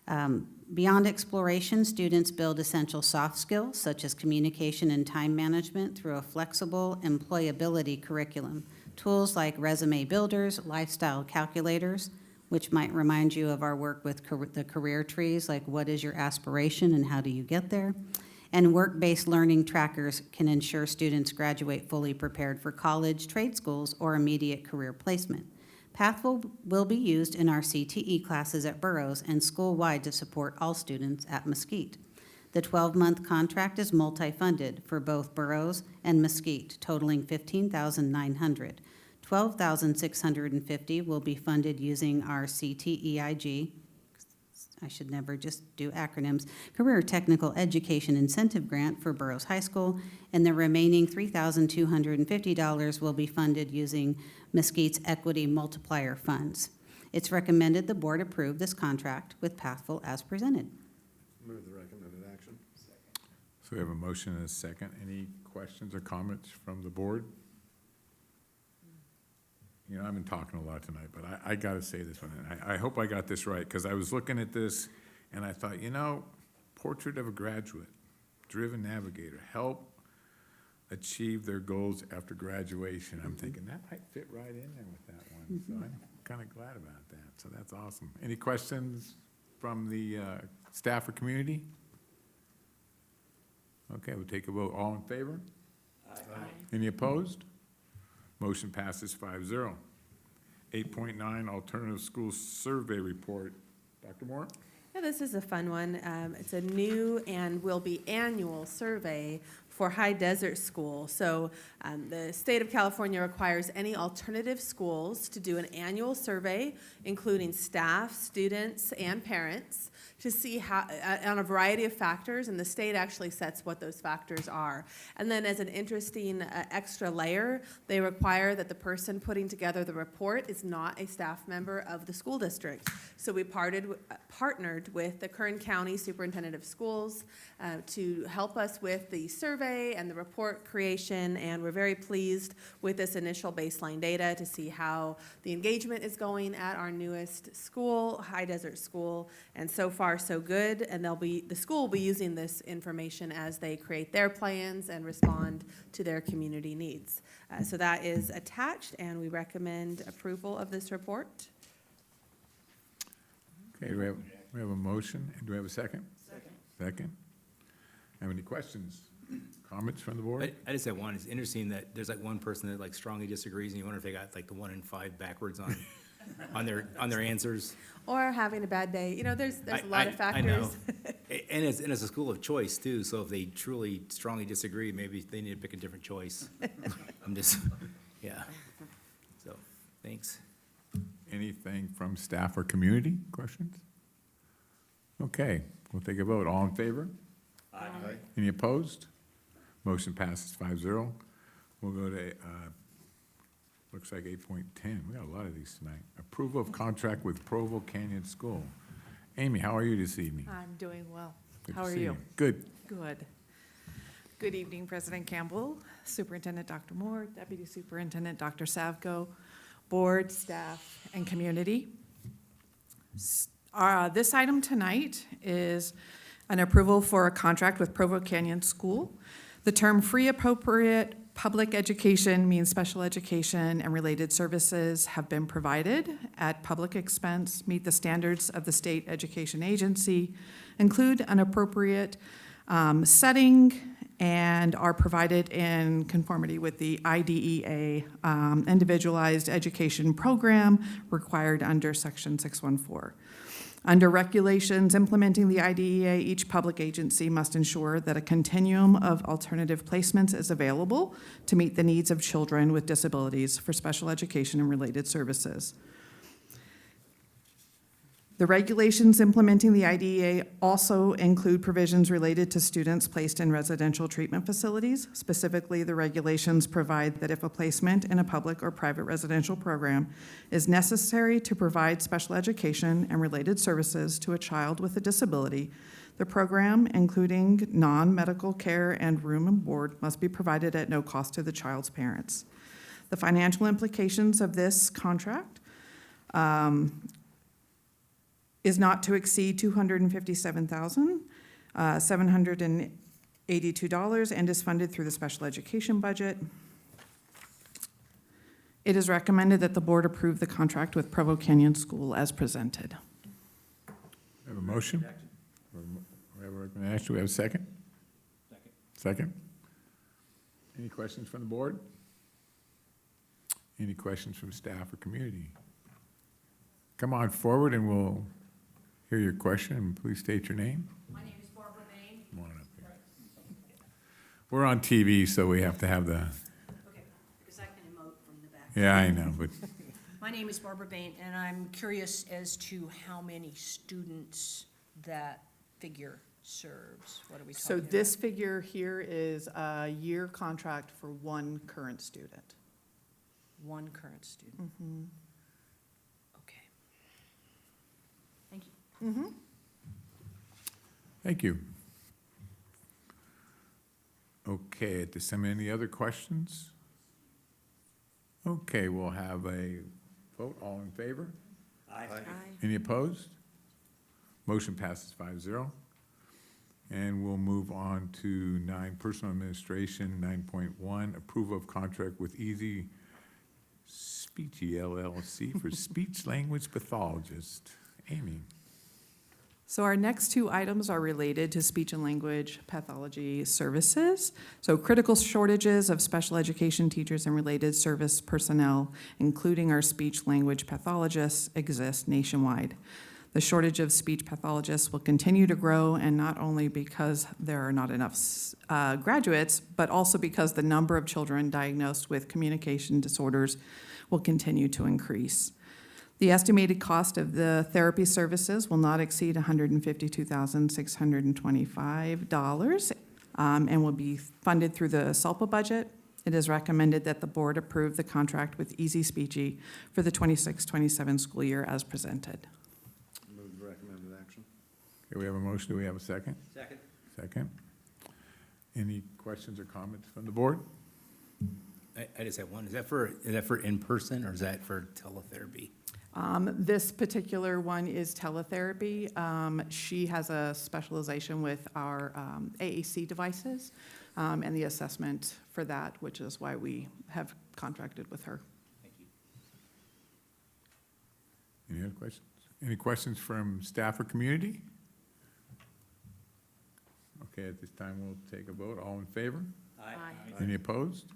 Beyond exploration, students build essential soft skills such as communication and time management through a flexible employability curriculum. Tools like resume builders, lifestyle calculators, which might remind you of our work with the career trees, like what is your aspiration and how do you get there? And work-based learning trackers can ensure students graduate fully prepared for college, trade schools, or immediate career placement. Pathful will be used in our CTE classes at Burroughs and school-wide to support all students at Mesquite. The 12-month contract is multi-funded for both Burroughs and Mesquite, totaling $15,900. $12,650 will be funded using our CTEIG, I should never just do acronyms, Career Technical Education Incentive Grant for Burroughs High School, and the remaining $3,250 will be funded using Mesquite's Equity Multiplier Funds. It's recommended the board approve this contract with Pathful as presented. Move the recommended action. So we have a motion and a second. Any questions or comments from the board? You know, I've been talking a lot tonight, but I got to say this one. I hope I got this right, because I was looking at this, and I thought, Portrait of a Graduate, Driven Navigator, help achieve their goals after graduation. I'm thinking that might fit right in there with that one, so I'm kind of glad about that. So that's awesome. Any questions from the staff or community? Okay, we'll take a vote. All in favor? Aye. Any opposed? Motion passes 5-0. 8.9, Alternative School Survey Report. Dr. Moore? Yeah, this is a fun one. It's a new and will be annual survey for High Desert School. So the state of California requires any alternative schools to do an annual survey, including staff, students, and parents, to see how, on a variety of factors, and the state actually sets what those factors are. And then as an interesting extra layer, they require that the person putting together the report is not a staff member of the school district. So we partnered with the Kern County Superintendent of Schools to help us with the survey and the report creation, and we're very pleased with this initial baseline data to see how the engagement is going at our newest school, High Desert School, and so far so good. And the school will be using this information as they create their plans and respond to their community needs. So that is attached, and we recommend approval of this report. Okay, we have a motion, and do we have a second? Second. Have any questions, comments from the board? I just have one. It's interesting that there's like one person that like strongly disagrees, and you wonder if they got like the 1 in 5 backwards on their answers. Or having a bad day. You know, there's a lot of factors. I know. And it's a school of choice too, so if they truly strongly disagree, maybe they need to pick a different choice. I'm just, yeah. So, thanks. Anything from staff or community, questions? Okay, we'll take a vote. All in favor? Aye. Any opposed? Motion passes 5-0. We'll go to, looks like 8.10. We got a lot of these tonight. Approval of contract with Provo Canyon School. Amy, how are you this evening? I'm doing well. Good How to are see you? Good. Good. Good evening, President Campbell, Superintendent Dr. Moore, Deputy Superintendent Dr. Savko, board, staff, and community. This item tonight is an approval for a contract with Provo Canyon School. The term free appropriate public education means special education and related services have been provided at public expense, meet the standards of the state education agency, include an appropriate setting, and are provided in conformity with the IDEA individualized education program required under Section 614. Under regulations implementing the IDEA, each public agency must ensure that a continuum of alternative placements is available to meet the needs of children with disabilities for special education and related services. The regulations implementing the IDEA also include provisions related to students placed in residential treatment facilities. Specifically, the regulations provide that if a placement in a public or private residential program is necessary to provide special education and related services to a child with a disability, the program, including non-medical care and room and board, must be provided at no cost to the child's parents. The financial implications of this contract is not to exceed $257,782 and is funded through the special education budget. It is recommended that the board approve the contract with Provo Canyon School as presented. We have a motion? We have a recommendation. We have a second? Second. Any questions from the board? Any questions from staff or community? Come on forward and we'll hear your question, and please state your name. My name is Barbara Bain. Come on up here. We're on TV, so we have to have the, Okay, because I can emote from the back. yeah, I know, but My name is Barbara Bain, and I'm curious as to how many students that figure serves. What are we talking So about? this figure here is a year contract for one current student. One current student. Okay. Thank you. thank you. Okay, at this time, any other questions? Okay, we'll have a vote. All in favor? Aye. Any opposed? Motion passes 5-0. And we'll move on to 9, personal administration, 9.1, approval of contract with Easy Speechy LLC for speech language pathologist. Amy. So our next two items are related to speech and language pathology services. So critical shortages of special education teachers and related service personnel, including our speech language pathologists, exist nationwide. The shortage of speech pathologists will continue to grow, and not only because there are not enough graduates, but also because the number of children diagnosed with communication disorders will continue to increase. The estimated cost of the therapy services will not exceed $152,625 and will be funded through the SELPA budget. It is recommended that the board approve the contract with Easy Speechy for the 26-27 school year as presented. Move the recommended action. Okay, we have a motion. Do we have a second? Second. Second. Any questions or comments from the board? I just have one. Is that for in-person or is that for teletherapy? This particular one is teletherapy. She has a specialization with our AAC devices and the assessment for that, which is why we have contracted with her. Thank you. Any other questions? Any questions from staff or community? Okay, at this time, we'll take a vote. All in favor? Aye. Any opposed?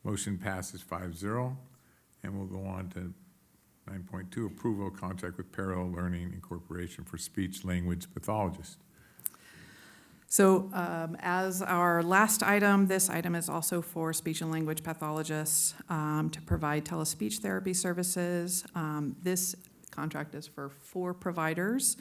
Motion passes 5-0. And we'll go on to 9.2, approval of contract with Parallel Learning Incorporation for speech language pathologist. So as our last item, this item is also for speech and language pathologists to provide telespeech therapy services. This contract is for 4 providers.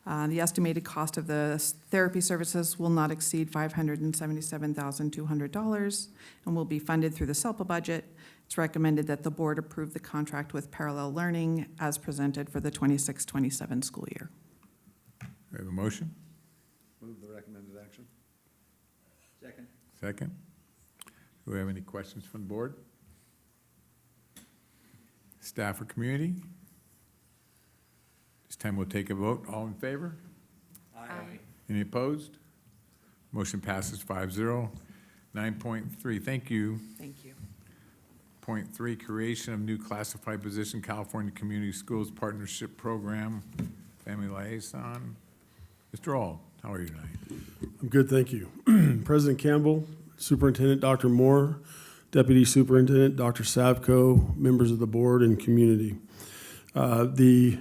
The estimated cost of the therapy services will not exceed $577,200 and will be funded through the SELPA budget. It's recommended that the board approve the contract with Parallel Learning as presented for the 26-27 school year. We have a motion? Move the recommended action. Second. Second. Do we have any questions from the board? Staff or community? This time we'll take a vote. All in favor? Aye. Any opposed? Motion passes 5-0. 9.3, thank you. Thank you. Point 3, creation of new classified position, California Community Schools Partnership Program, Family Liaison. Mr. Auld, how are you tonight? I'm good, thank you. President Campbell, Superintendent Dr. Moore, Deputy Superintendent Dr. Savko, members of the board and community. The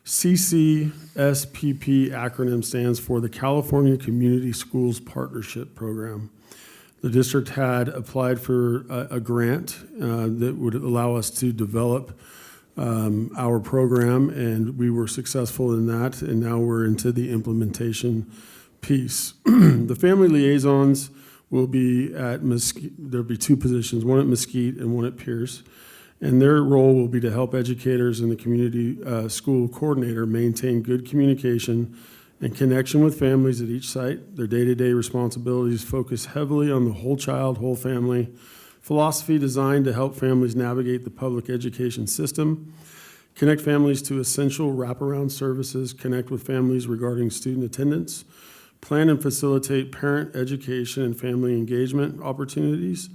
CCSPP acronym stands for the California Community Schools Partnership Program. The district had applied for a grant that would allow us to develop our program, and we were successful in that, and now we're into the implementation piece. The family liaisons will be at Mesquite. There'll be 2 positions, one at Mesquite and one at Pierce, and their role will be to help educators and the community school coordinator maintain good communication and connection with families at each site. Their day-to-day responsibilities focus heavily on the whole child, whole family philosophy designed to help families navigate the public education system, connect families to essential wraparound services, connect with families regarding student attendance, plan and facilitate parent education and family engagement opportunities,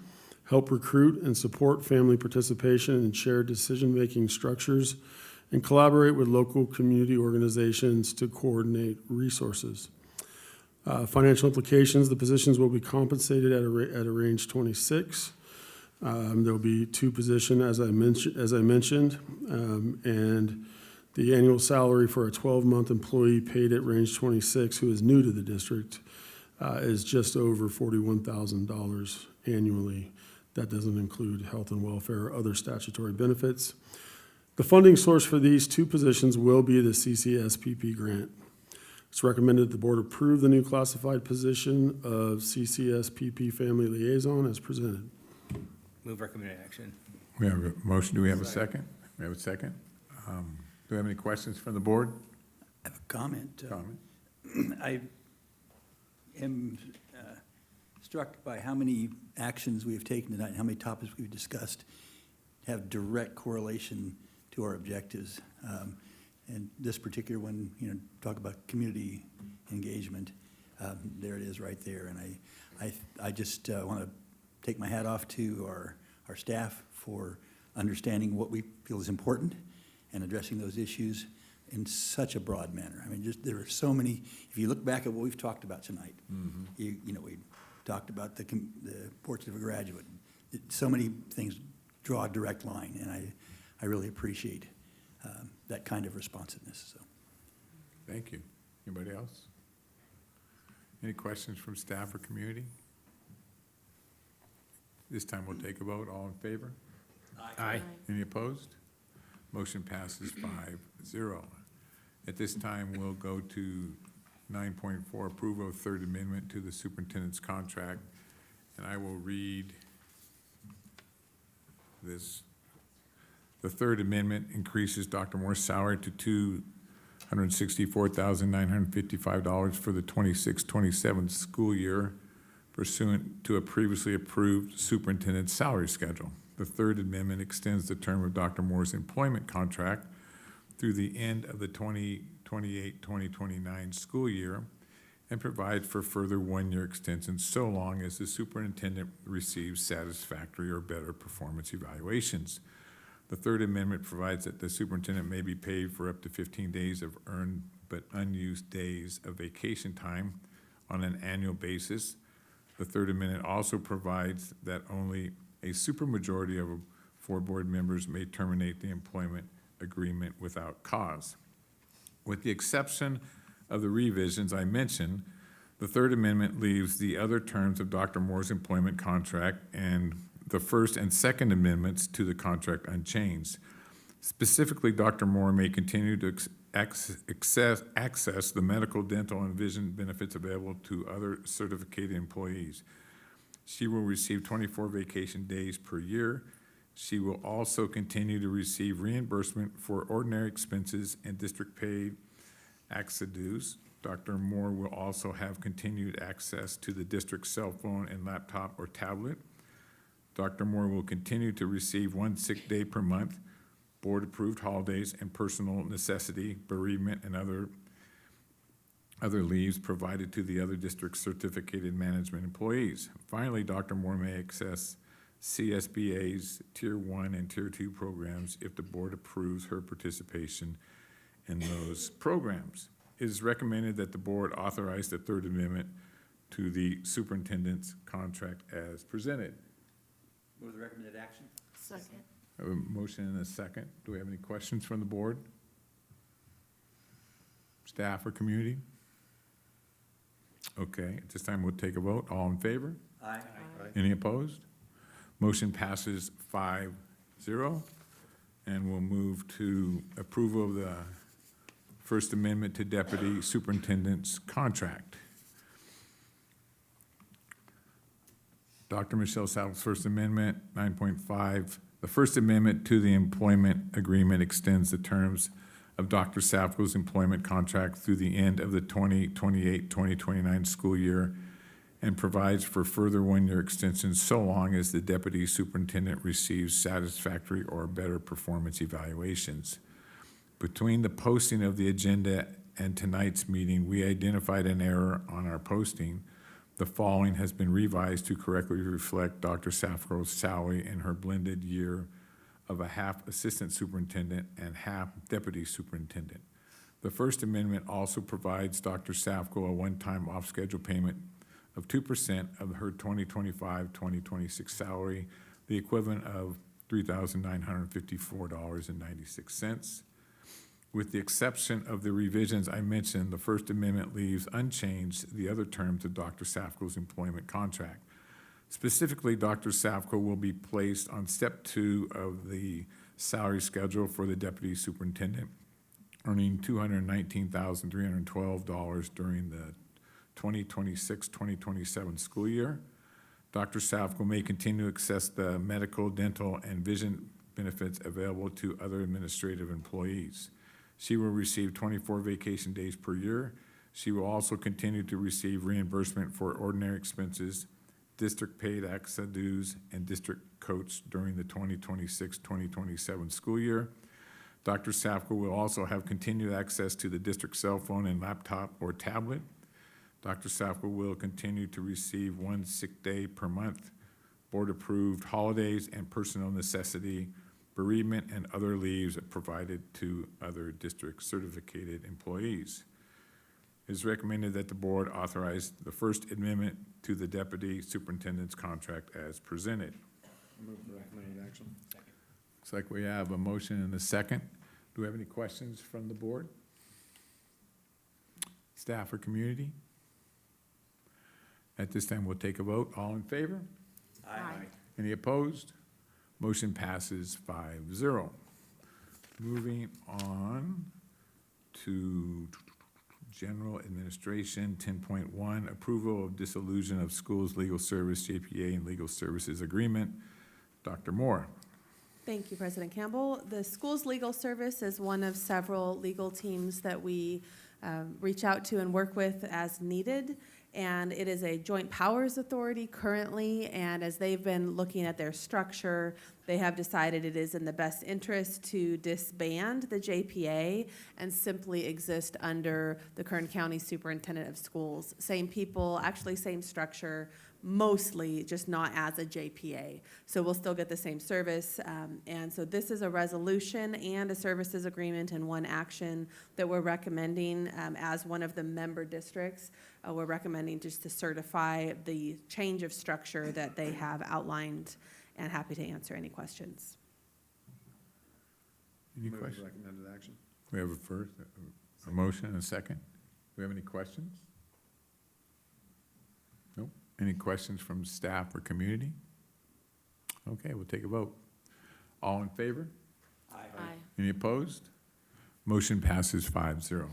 help recruit and support family participation in shared decision-making structures, and collaborate with local community organizations to coordinate resources. Financial implications, the positions will be compensated at a range 26. There'll be 2 positions, as I mentioned, and the annual salary for a 12-month employee paid at range 26 who is new to the district is just over $41,000 annually. That doesn't include health and welfare or other statutory benefits. The funding source for these 2 positions will be the CCSPP grant. It's recommended the board approve the new classified position of CCSPP Family Liaison as presented. Move recommended action. We have a motion. Do we have a second? We have a second. Do we have any questions from the board? I have a comment. Comment? I am struck by how many actions we have taken tonight, and how many topics we've discussed have direct correlation to our objectives. And this particular one, talk about community engagement. There it is right there. And I just want to take my hat off to our staff for understanding what we feel is important and addressing those issues in such a broad manner. I mean, there are so many. If you look back at what we've talked about tonight, we talked about the portrait of a graduate. So many things draw a direct line, and I really appreciate that kind of responsiveness. So, Thank you. Anybody else? Any questions from staff or community? This time we'll take a vote. All in favor? Aye. Any opposed? Motion passes 5-0. At this time, we'll go to 9.4, approval of third amendment to the superintendent's contract. And I will read this. The third amendment increases Dr. Moore's salary to $264,955 for the 26-27 school year pursuant to a previously approved superintendent's salary schedule. The third amendment extends the term of Dr. Moore's employment contract through the end of the 2028-2029 school year and provides for further one-year extensions so long as the superintendent receives satisfactory or better performance evaluations. The third amendment provides that the superintendent may be paid for up to 15 days of earned but unused days of vacation time on an annual basis. The third amendment also provides that only a supermajority of 4 board members may terminate the employment agreement without cause. With the exception of the revisions I mentioned, the third amendment leaves the other terms of Dr. Moore's employment contract and the first and second amendments to the contract unchanged. Specifically, Dr. Moore may continue to access the medical, dental, and vision benefits available to other certificated employees. She will receive 24 vacation days per year. She will also continue to receive reimbursement for ordinary expenses and district-paid AXA dues. Dr. Moore will also have continued access to the district's cell phone and laptop or tablet. Dr. Moore will continue to receive 1 sick day per month, board-approved holidays, and personal necessity, bereavement, and other leaves provided to the other district certificated management employees. Finally, Dr. Moore may access CSBA's Tier 1 and Tier 2 programs if the board approves her participation in those programs. It is recommended that the board authorize the third amendment to the superintendent's contract as presented. Move the recommended action. Second. I have a motion and a second. Do we have any questions from the board? Staff or community? Okay, at this time we'll take a vote. All in favor? Aye. Any opposed? Motion passes 5-0. And we'll move to approval of the First Amendment to Deputy Superintendent's contract. Dr. Michelle Saddle's First Amendment, 9.5. The First Amendment to the employment agreement extends the terms of Dr. Safko's employment contract through the end of the 2028-2029 school year and provides for further one-year extensions so long as the deputy superintendent receives satisfactory or better performance evaluations. Between the posting of the agenda and tonight's meeting, we identified an error on our posting. The following has been revised to correctly reflect Dr. Safko's salary in her blended year of a half assistant superintendent and half deputy superintendent. The First Amendment also provides Dr. Safko a one-time off-schedule payment of 2% of her 2025-2026 salary, the equivalent of $3,954.96. With the exception of the revisions I mentioned, the First Amendment leaves unchanged the other terms of Dr. Safko's employment contract. Specifically, Dr. Safko will be placed on step 2 of the salary schedule for the deputy superintendent, earning $219,312 during the 2026-2027 school year. Dr. Safko may continue to access the medical, dental, and vision benefits available to other administrative employees. She will receive 24 vacation days per year. She will also continue to receive reimbursement for ordinary expenses, district-paid AXA dues, and district coach during the 2026-2027 school year. Dr. Safko will also have continued access to the district cell phone and laptop or tablet. Dr. Safko will continue to receive 1 sick day per month, board-approved holidays, and personal necessity, bereavement, and other leaves provided to other district certificated employees. It is recommended that the board authorize the First Amendment to the deputy superintendent's contract as presented. Move the recommended action. Looks like we have a motion and a second. Do we have any questions from the board? Staff or community? At this time, we'll take a vote. All in favor? Aye. Any opposed? Motion passes 5-0. Moving on to General Administration 10.1, approval of dissolution of schools legal service, JPA, and legal services agreement. Dr. Moore. Thank you, President Campbell. The school's legal service is one of several legal teams that we reach out to and work with as needed. And it is a joint powers authority currently, and as they've been looking at their structure, they have decided it is in the best interest to disband the JPA and simply exist under the Kern County Superintendent of Schools. Same people, actually same structure, mostly just not as a JPA. So we'll still get the same service. And so this is a resolution and a services agreement in one action that we're recommending as one of the member districts. We're recommending just to certify the change of structure that they have outlined, and happy to answer any questions. Any Move questions? recommended action. We have a first, a motion and a second. Do we have any questions? Nope. Any questions from staff or community? Okay, we'll take a vote. All in favor? Aye. Any opposed? Motion passes 5-0.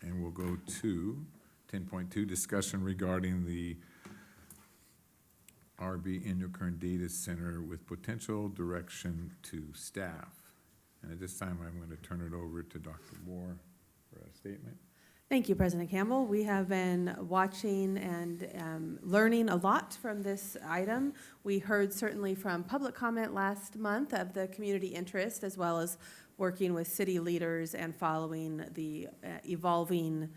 And we'll go to 10.2, discussion regarding the RB Inyo-Kern Data Center with potential direction to staff. And at this time, I'm going to turn it over to Dr. Moore for a statement. Thank you, President Campbell. We have been watching and learning a lot from this item. We heard certainly from public comment last month of the community interest, as well as working with city leaders and following the evolving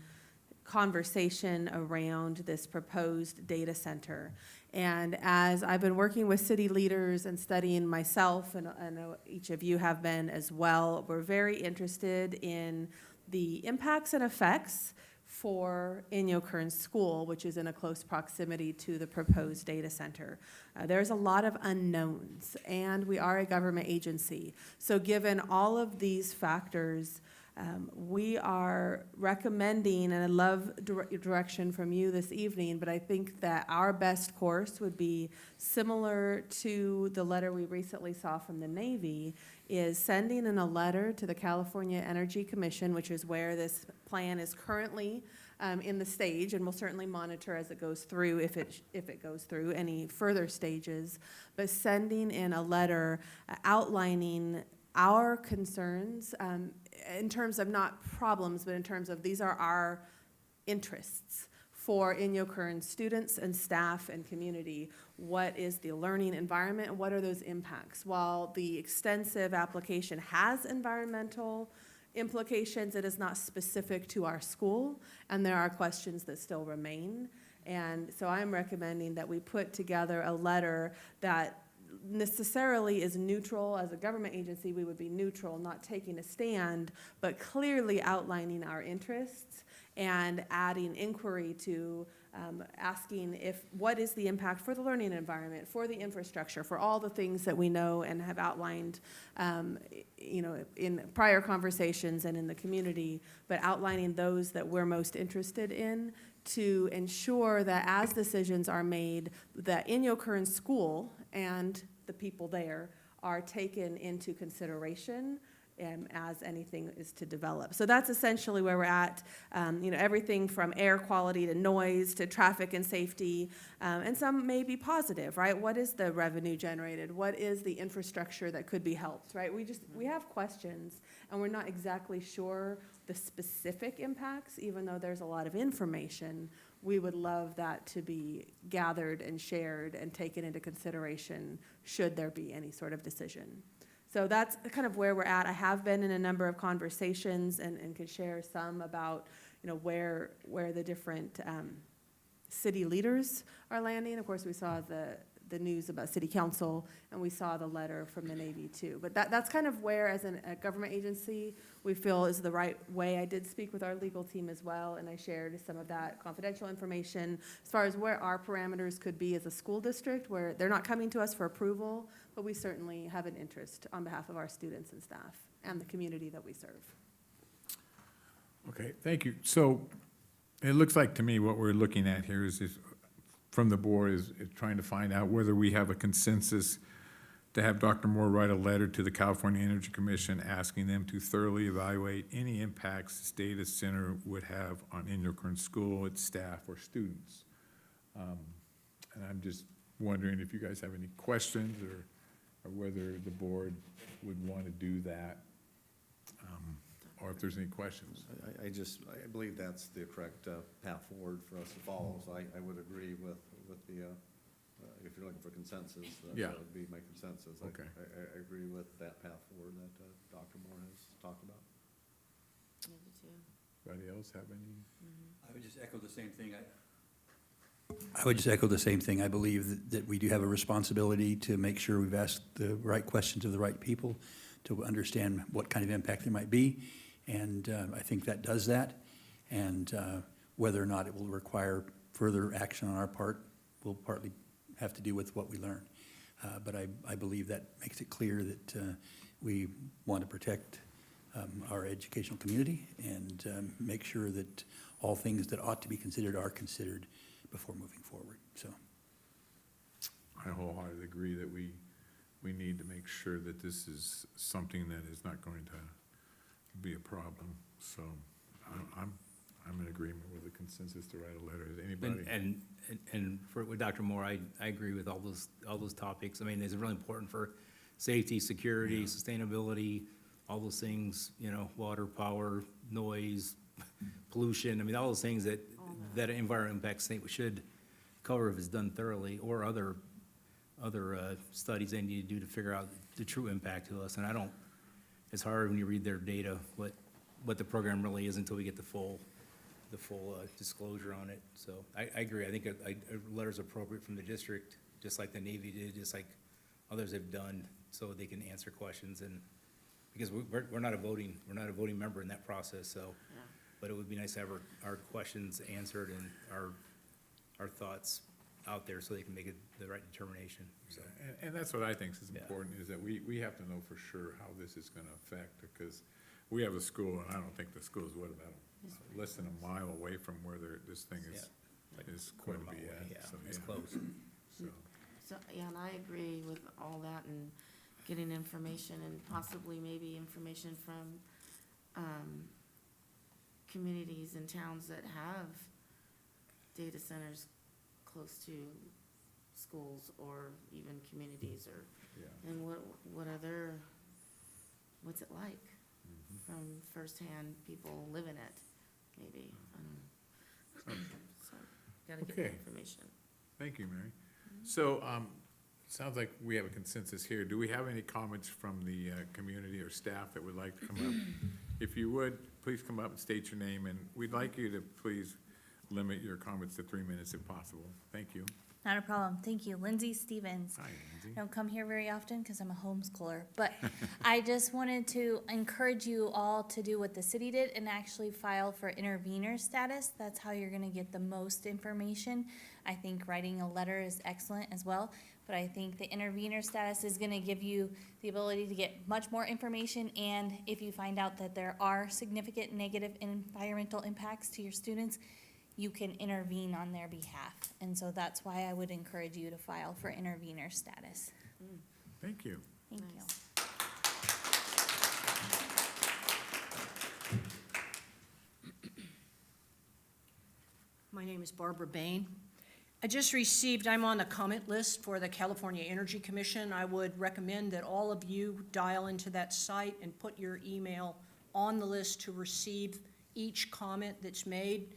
conversation around this proposed data center. And as I've been working with city leaders and studying myself, and I know each of you have been as well, we're very interested in the impacts and effects for Inyo-Kern School, which is in a close proximity to the proposed data center. There's a lot of unknowns, and we are a government agency. So given all of these factors, we are recommending, and I love direction from you this evening, but I think that our best course would be similar to the letter we recently saw from the Navy, is sending in a letter to the California Energy Commission, which is where this plan is currently in the stage, and we'll certainly monitor as it goes through, if it goes through any further stages, but sending in a letter outlining our concerns in terms of not problems, but in terms of these are our interests for Inyo-Kern students and staff and community. What is the learning environment and what are those impacts? While the extensive application has environmental implications, it is not specific to our school, and there are questions that still remain. And so I'm recommending that we put together a letter that necessarily is neutral. As a government agency, we would be neutral, not taking a stand, but clearly outlining our interests and adding inquiry to asking what is the impact for the learning environment, for the infrastructure, for all the things that we know and have outlined in prior conversations and in the community, but outlining those that we're most interested in to ensure that as decisions are made, that Inyo-Kern School and the people there are taken into consideration as anything is to develop. So that's essentially where we're at. Everything from air quality to noise to traffic and safety, and some may be positive, right? What is the revenue generated? What is the infrastructure that could be helped, right? We have questions, and we're not exactly sure the specific impacts, even though there's a lot of information. We would love that to be gathered and shared and taken into consideration should there be any sort of decision. So that's kind of where we're at. I have been in a number of conversations and could share some about where the different city leaders are landing. Of course, we saw the news about city council, and we saw the letter from the Navy too. But that's kind of where, as a government agency, we feel is the right way. I did speak with our legal team as well, and I shared some of that confidential information as far as where our parameters could be as a school district, where they're not coming to us for approval, but we certainly have an interest on behalf of our students and staff and the community that we serve. Okay, thank you. So It looks like to me what we're looking at here is from the board is trying to find out whether we have a consensus to have Dr. Moore write a letter to the California Energy Commission asking them to thoroughly evaluate any impacts this data center would have on Inyo School, its staff, or students. And I'm just wondering if you guys have any questions or whether the board would want to do that, or if there's any questions. I believe that's the correct path forward for us to follow, so I would agree with the, if you're looking for consensus, Yeah. that would be my consensus. Okay. I agree with that path forward that Dr. Moore has talked about. Anybody else have any? I would just echo the same thing. I would just echo the same thing. I believe that we do have a responsibility to make sure we've asked the right questions of the right people to understand what kind of impact there might be. And I think that does that. And whether or not it will require further action on our part will partly have to do with what we learn. But I believe that makes it clear that we want to protect our educational community and make sure that all things that ought to be considered are considered before moving forward. So I wholeheartedly agree that we need to make sure that this is something that is not going to be a problem. So I'm in agreement with the consensus to write a letter. Is anybody? And with Dr. Moore, I agree with all those topics. I mean, it's really important for safety, security, sustainability, all those things, water, power, noise, pollution. I mean, all those things that environmental impact statement should cover if it's done thoroughly, or other studies they need to do to figure out the true impact to us. And it's hard when you read their data, what the program really is until we get the full disclosure on it. So I agree. I think a letter's appropriate from the district, just like the Navy did, just like others have done, so they can answer questions. And because we're not a voting member in that process, so. Yeah. But it would be nice to have our questions answered and our thoughts out there so they can make the right determination, so. And that's what I think is important, is that we have to know for sure how this is gonna affect, because we have a school, and I don't think the school is, what, about less than a mile away from where this thing is going to be at. Yeah, So, it's yeah. close. So, yeah, and I agree with all that and getting information and possibly maybe information from, communities and towns that have data centers close to schools or even communities, or, and what's it like from firsthand people living it, maybe, I don't know. So, gotta get the Okay. information. Thank you, Mary. So, sounds like we have a consensus here. Do we have any comments from the community or staff that would like to come up? If you would, please come up and state your name, and we'd like you to please limit your comments to 3 minutes if possible. Thank you. Not a problem. Thank you. Lindsay Stevens. Hi, Lindsay. I don't come here very often because I'm a homeschooler, but I just wanted to encourage you all to do what the city did and actually file for intervener status. That's how you're going to get the most information. I think writing a letter is excellent as well, but I think the intervener status is going to give you the ability to get much more information, and if you find out that there are significant negative environmental impacts to your students, you can intervene on their behalf. And so that's why I would encourage you to file for intervener status. Thank you. Thank you. My name is Barbara Bain. I'm on the comment list for the California Energy Commission. I would recommend that all of you dial into that site and put your email on the list to receive each comment that's made.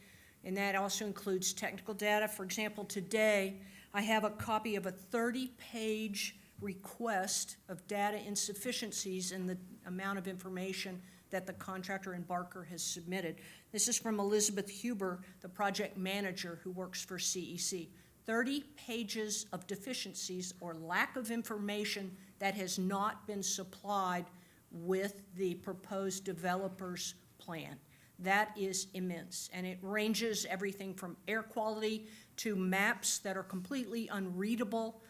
And that also includes technical data. For example, today, I have a copy of a 30-page request of data insufficiencies in the amount of information that the contractor Embarker has submitted. This is from Elizabeth Huber, the project manager who works for CEC. 30 pages of deficiencies or lack of information that has not been supplied with the proposed developer's plan. That is immense, and it ranges everything from air quality to maps that are completely unreadable.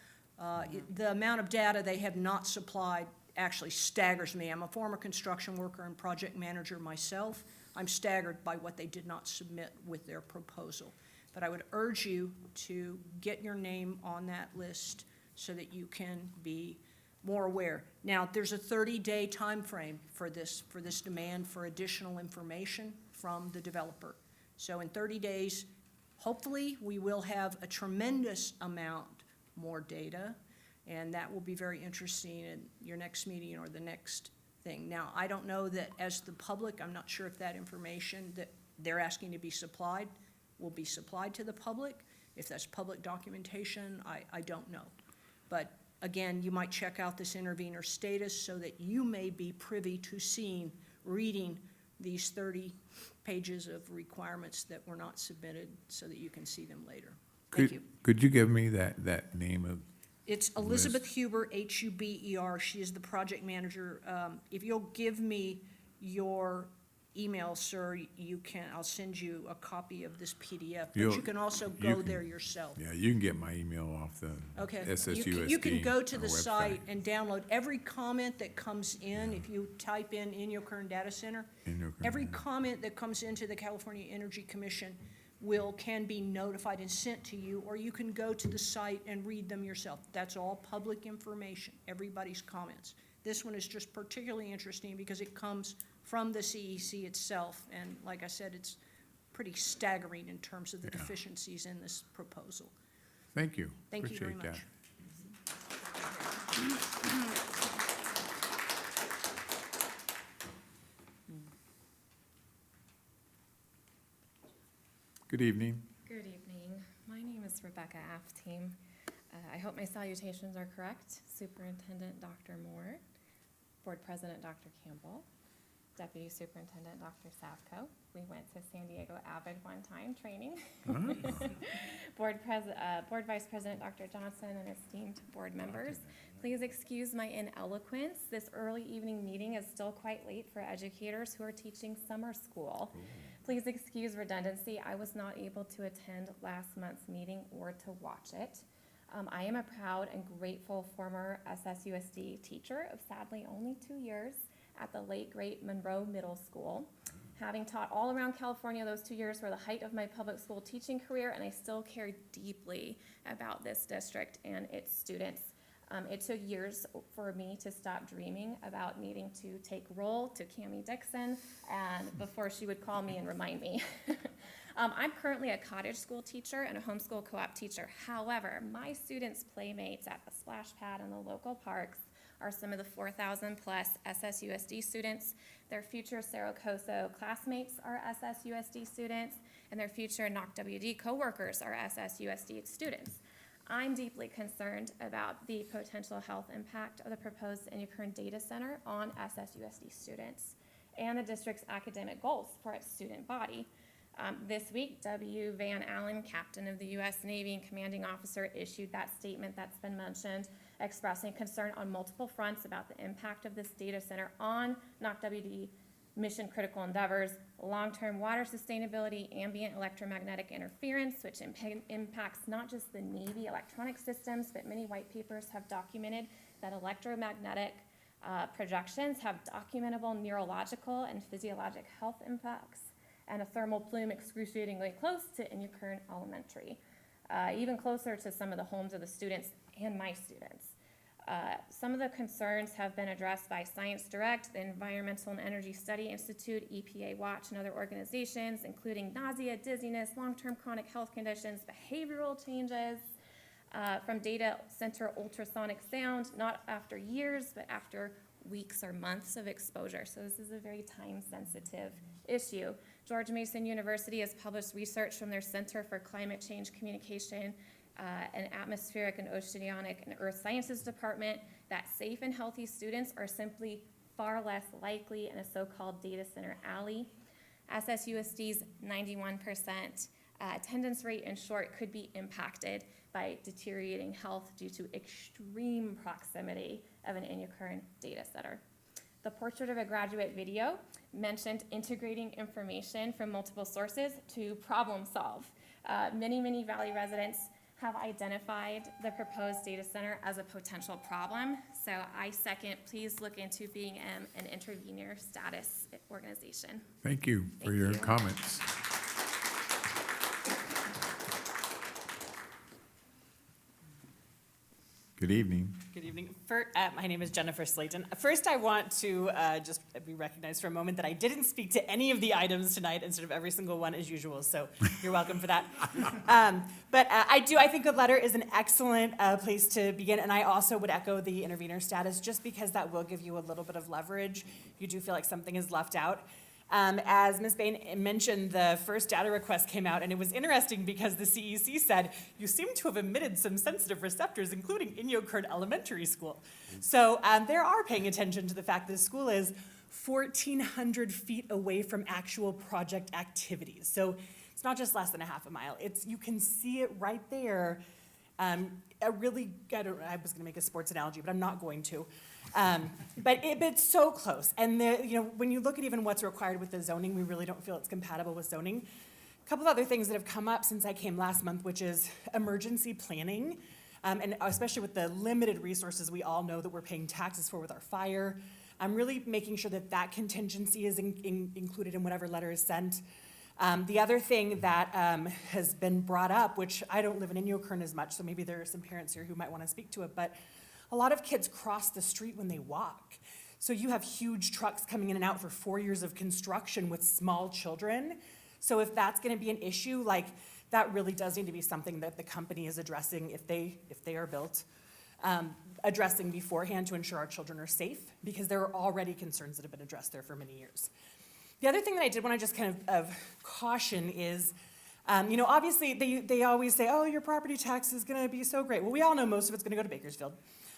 The amount of data they have not supplied actually staggers me. I'm a former construction worker and project manager myself. I'm staggered by what they did not submit with their proposal. But I would urge you to get your name on that list so that you can be more aware. Now, there's a 30-day time frame for this demand for additional information from the developer. So in 30 days, hopefully, we will have a tremendous amount more data, and that will be very interesting in your next meeting or the next thing. Now, I don't know that as the public, I'm not sure if that information that they're asking to be supplied will be supplied to the public. If that's public documentation, I don't know. But again, you might check out this intervenor status so that you may be privy to reading these 30 pages of requirements that were not submitted so that you can see them later. Thank you. Could you give me that name of? It's Elizabeth Huber, Huber. She is the project manager. If you'll give me your email, sir, I'll send you a copy of this PDF, but you can also go there yourself. Yeah, you can get my email off the Okay. SSUSD. You can go to our the website. site and download every comment that comes in. If you type in your current data center, every comment that comes into the California Energy Commission can be notified and sent to you, or you can go to the site and read them yourself. That's all public information, everybody's comments. This one is just particularly interesting because it comes from the CEC itself, and like I said, it's pretty staggering in terms of the deficiencies in this proposal. Thank you. Thank you very Appreciate much. Good evening. Good evening. My name is Rebecca Afteam. I hope my salutations are correct. Superintendent Dr. Moore, Board President Dr. Campbell, Deputy Superintendent Dr. Savko. We went to San Diego Avid one time training. Board Vice President Dr. Johnson and esteemed board members. Please excuse my ineloquence. This early evening meeting is still quite late for educators who are teaching summer school. Please excuse redundancy. I was not able to attend last month's meeting or to watch it. I am a proud and grateful former SSUSD teacher of sadly only 2 years at the late great Monroe Middle School. Having taught all around California, those 2 years were the height of my public school teaching career, and I still care deeply about this district and its students. It took years for me to stop dreaming about needing to take roll to Cammie Dixon, and before she would call me and remind me. I'm currently a cottage school teacher and a homeschool co-op teacher. However, my students' playmates at the splash pad and the local parks are some of the 4,000 plus SSUSD students. Their future Cerro Coso classmates are SSUSD students, and their future NOC-WD coworkers are SSUSD students. I'm deeply concerned about the potential health impact of the proposed Inyakern Data Center on SSUSD students and the district's academic goals for its student body. This week, W. Van Allen, captain of the U.S. Navy and commanding officer, issued that statement that's been mentioned, expressing concern on multiple fronts about the impact of this data center on NOC-WD mission-critical endeavors, long-term water sustainability, ambient electromagnetic interference, which impacts not just the Navy electronic systems, but many white papers have documented that electromagnetic projections have documentable neurological and physiologic health impacts, and a thermal plume excruciatingly close to Inyakern Elementary, even closer to some of the homes of the students and my students. Some of the concerns have been addressed by Science Direct, the Environmental and Energy Study Institute, EPA Watch, and other organizations, including nausea, dizziness, long-term chronic health conditions, behavioral changes from data center ultrasonic sound, not after years, but after weeks or months of exposure. So this is a very time-sensitive issue. George Mason University has published research from their Center for Climate Change Communication and Atmospheric and Oceanic and Earth Sciences Department that safe and healthy students are simply far less likely in a so-called data center alley. SSUSD's 91% attendance rate, in short, could be impacted by deteriorating health due to extreme proximity of an Inyakern data center. The Portrait of a Graduate video mentioned integrating information from multiple sources to problem solve. Many Valley residents have identified the proposed data center as a potential problem. So I second, please look into being an intervenor status organization. Thank you for your comments. Good evening. Good evening. My name is Jennifer Slayton. First, I want to just be recognized for a moment that I didn't speak to any of the items tonight instead of every single one as usual, so you're welcome for that. But I think the letter is an excellent place to begin, and I also would echo the intervenor status just because that will give you a little bit of leverage if you do feel like something is left out. As Ms. Bain mentioned, the first data request came out, and it was interesting because the CEC said, you seem to have omitted some sensitive receptors, including Inyo Kern Elementary School. So they are paying attention to the fact that the school is 1,400 feet away from actual project activities. So it's not just less than a half a mile. You can see it right there. I was gonna make a sports analogy, but I'm not going to. But it's so close. And when you look at even what's required with the zoning, we really don't feel it's compatible with zoning. A couple of other things that have come up since I came last month, which is emergency planning. And especially with the limited resources we all know that we're paying taxes for with our fire. I'm really making sure that that contingency is included in whatever letter is sent. The other thing that has been brought up, which I don't live in Inyo Kern as much, so maybe there are some parents here who might want to speak to it, but a lot of kids cross the street when they walk. So you have huge trucks coming in and out for 4 years of construction with small children. So if that's going to be an issue, like that really does need to be something that the company is addressing if they are built, addressing beforehand to ensure our children are safe, because there are already concerns that have been addressed there for many years. The other thing that I did want to just kind of caution is, obviously they always say, oh, your property tax is going to be so great. Well, we all know most of it's going to go to Bakersfield.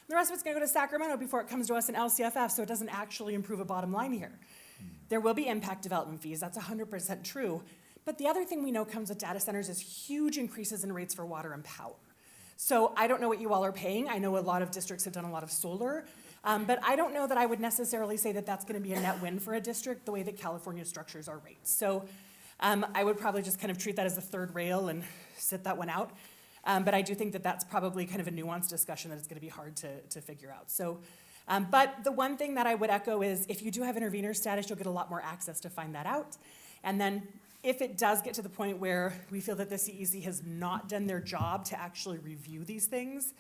The rest of it's going to go to Sacramento before it comes to us in LCFF, so it doesn't actually improve a bottom line here. There will be impact development fees. That's 100% true. But the other thing we know comes with data centers is huge increases in rates for water and power. So I don't know what you all are paying. I know a lot of districts have done a lot of solar. But I don't know that I would necessarily say that that's going to be a net win for a district the way that California structures our rates. So I would probably just kind of treat that as a third rail and sit that one out. But I do think that that's probably kind of a nuanced discussion that it's going to be hard to figure out. So, but the one thing that I would echo is if you do have intervenor status, you'll get a lot more access to find that out. And then if it does get to the point where we feel that the CEC has not done their job to actually review these things,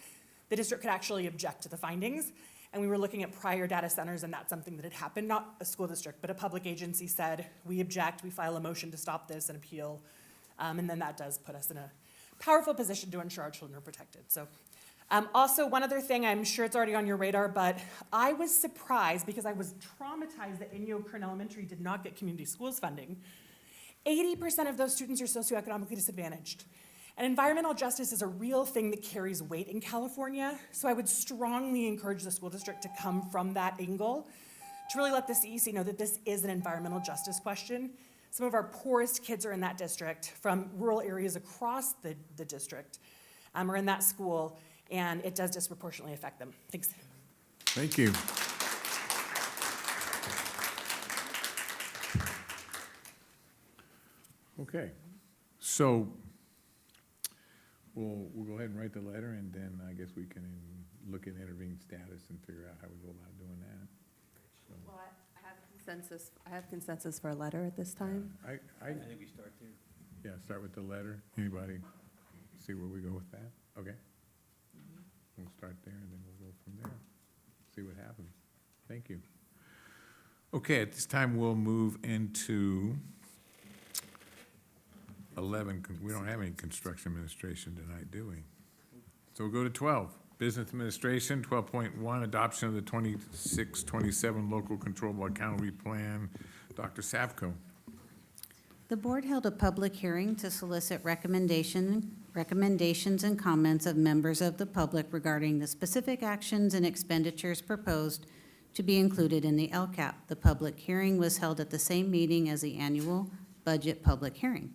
the district could actually object to the findings. And we were looking at prior data centers, and that's something that had happened, not a school district, but a public agency said, we object, we file a motion to stop this and appeal. And then that does put us in a powerful position to ensure our children are protected. So also one other thing, I'm sure it's already on your radar, but I was surprised because I was traumatized that Inyo Kern Elementary did not get community schools funding. 80% of those students are socioeconomically disadvantaged. And environmental justice is a real thing that carries weight in California, so I would strongly encourage the school district to come from that angle to really let the CEC know that this is an environmental justice question. Some of our poorest kids are in that district from rural areas across the district are in that school, and it does disproportionately affect them. Thanks. Thank you. Okay, so we'll go ahead and write the letter, and then I guess we can look at intervening status and figure out how we go about doing that. So, Well, I have consensus for a letter at this time. I think we start there. Yeah, start with the letter. Anybody see where we go with that? Okay. We'll start there, and then we'll go from there. See what happens. Thank you. Okay, at this time, we'll move into 11. We don't have any construction administration tonight, do we? So we'll go to 12. Business administration, 12.1, adoption of the 26-27 local controllable accountability plan. Dr. Savko. The board held a public hearing to solicit recommendations and comments of members of the public regarding the specific actions and expenditures proposed to be included in the LCAP. The public hearing was held at the same meeting as the annual budget public hearing.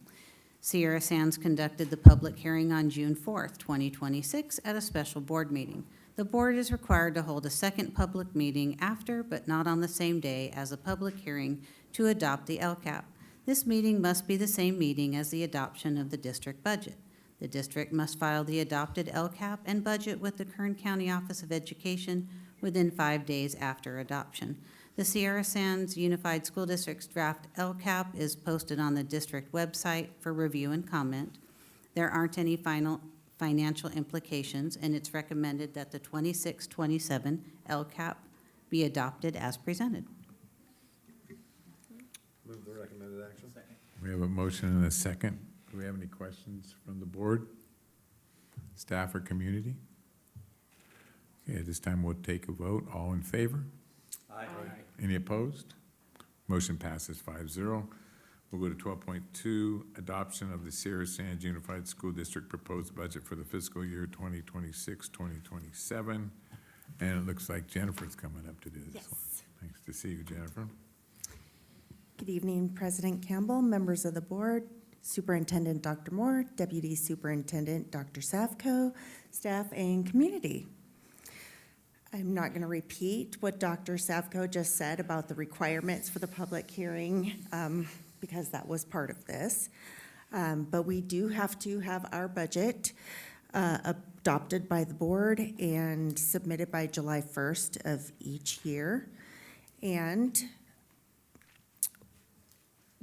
Sierra Sands conducted the public hearing on June 4th, 2026 at a special board meeting. The board is required to hold a second public meeting after, but not on the same day as a public hearing to adopt the LCAP. This meeting must be the same meeting as the adoption of the district budget. The district must file the adopted LCAP and budget with the Kern County Office of Education within 5 days after adoption. The Sierra Sands Unified School District's draft LCAP is posted on the district website for review and comment. There aren't any final financial implications, and it's recommended that the 26-27 LCAP be adopted as presented. Move the recommended action. We have a motion and a second. Do we have any questions from the board, staff, or community? Okay, at this time, we'll take a vote. All in favor? Aye. Any opposed? Motion passes 5-0. We'll go to 12.2, adoption of the Sierra Sands Unified School District proposed budget for the fiscal year 2026-2027. And it looks like Jennifer's coming up to do this one. Thanks to see you, Jennifer. Good evening, President Campbell, members of the board, Superintendent Dr. Moore, Deputy Superintendent Dr. Safco, staff, and community. I'm not going to repeat what Dr. Safco just said about the requirements for the public hearing because that was part of this. But we do have to have our budget adopted by the board and submitted by July 1st of each year. And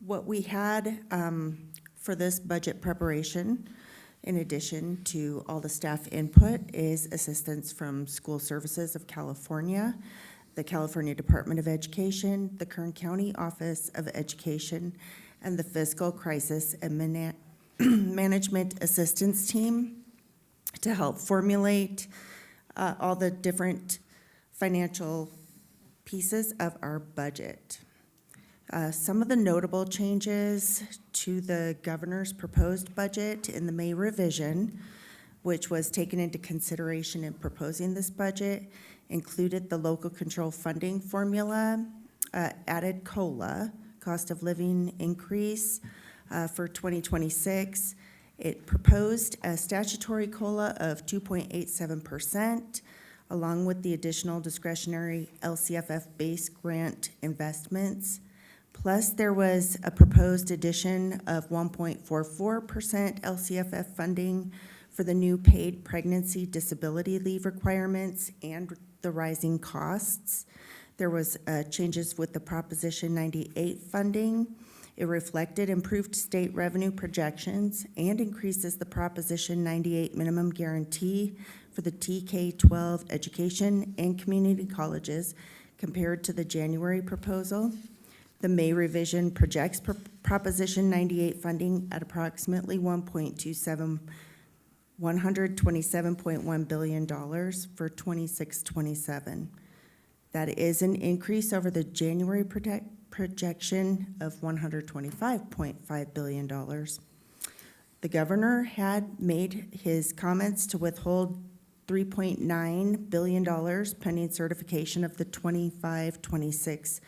what we had for this budget preparation, in addition to all the staff input, is assistance from School Services of California, the California Department of Education, the Kern County Office of Education, and the Fiscal Crisis and Management Assistance Team to help formulate all the different financial pieces of our budget. Some of the notable changes to the governor's proposed budget in the May revision, which was taken into consideration in proposing this budget, included the local control funding formula, added COLA, cost of living increase for 2026. It proposed a statutory COLA of 2.87%, along with the additional discretionary LCFF base grant investments. Plus, there was a proposed addition of 1.44% LCFF funding for the new paid pregnancy disability leave requirements and the rising costs. There was changes with the Proposition 98 funding. It reflected improved state revenue projections and increases the Proposition 98 minimum guarantee for the TK-12 education and community colleges compared to the January proposal. The May revision projects Proposition 98 funding at approximately $127.1 billion for 26-27. That is an increase over the January projection of $125.5 billion. The governor had made his comments to withhold $3.9 billion pending certification of the 25-26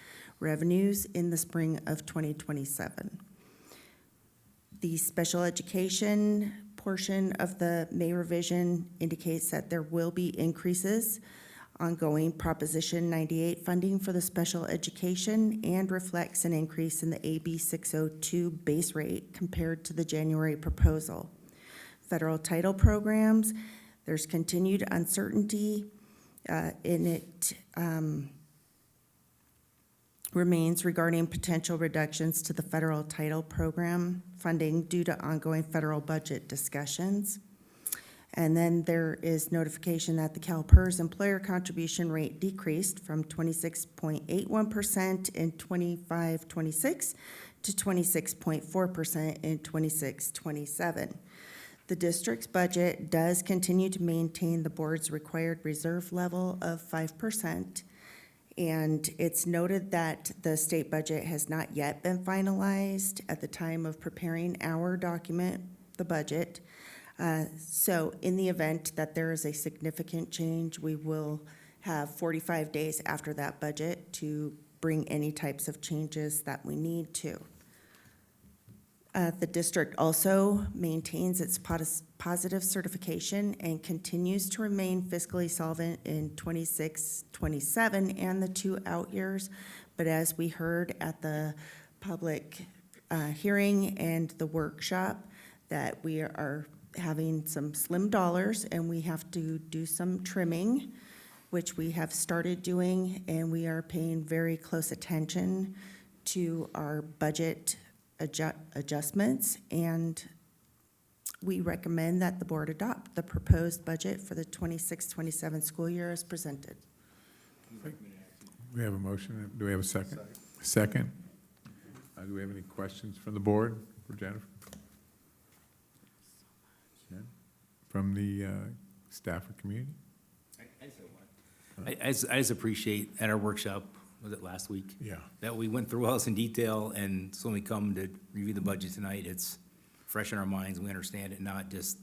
revenues in the spring of 2027. The special education portion of the May revision indicates that there will be increases ongoing Proposition 98 funding for the special education and reflects an increase in the AB 602 base rate compared to the January proposal. Federal title programs, there's continued uncertainty in it. Remains regarding potential reductions to the federal title program funding due to ongoing federal budget discussions. And then there is notification that the CalPERS employer contribution rate decreased from 26.81% in 25-26 to 26.4% in 26-27. The district's budget does continue to maintain the board's required reserve level of 5%. And it's noted that the state budget has not yet been finalized at the time of preparing our document, the budget. So in the event that there is a significant change, we will have 45 days after that budget to bring any types of changes that we need to. The district also maintains its positive certification and continues to remain fiscally solvent in 26-27 and the 2 out years. But as we heard at the public hearing and the workshop, that we are having some slim dollars, and we have to do some trimming, which we have started doing, and we are paying very close attention to our budget adjustments, and we recommend that the board adopt the proposed budget for the 26-27 school year as presented. We have a motion. Do we have a second? Second. Do we have any questions from the board for Jennifer? None? From the staff or community? I just appreciate at our workshop, was it last week? Yeah. That we went through all this in detail, and so when we come to review the budget tonight, it's fresh in our minds, and we understand it, not just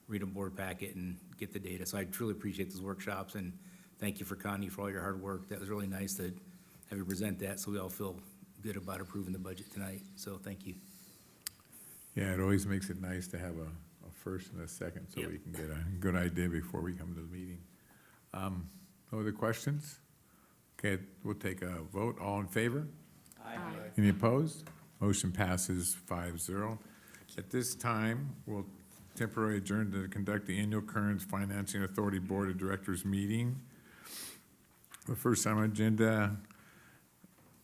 read a board packet and get the data. So I truly appreciate those workshops, and thank you for Connie for all your hard work. That was really nice to have you present that, so we all feel good about approving the budget tonight. So thank you. Yeah, it always makes it nice to have a first and a second, so we can get a good idea before we come to the meeting. No other questions? Okay, we'll take a vote. All in favor? Aye. Any opposed? Motion passes 5-0. At this time, we'll temporarily adjourn to conduct the annual Kearns Financing Authority Board of Directors meeting. The first on our agenda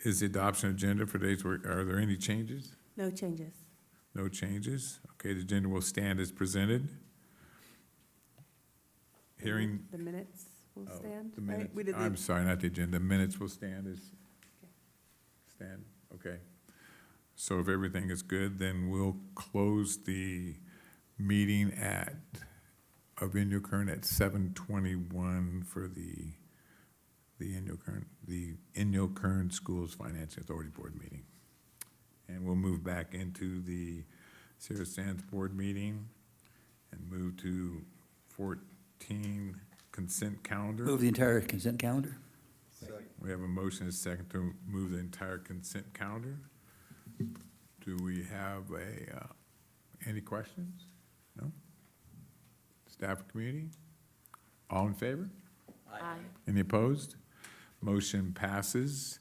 is the adoption agenda for today's work. Are there any changes? No changes. No changes. Okay, the agenda will stand as presented. Hearing. The minutes will stand, The right? minutes, We did the- I'm sorry, not the agenda. Minutes will stand as, stand, okay. So if everything is good, then we'll close the meeting of Inyo Kern at 7:21 for the Inyo Kern Schools Financing Authority Board meeting. And we'll move back into the Sierra Sands Board meeting and move to 14 consent calendar. Move the entire consent calendar. We have a motion and a second to move the entire consent calendar. Do we have any questions? No? Staff or community? All in favor? Aye. Any opposed? Motion passes.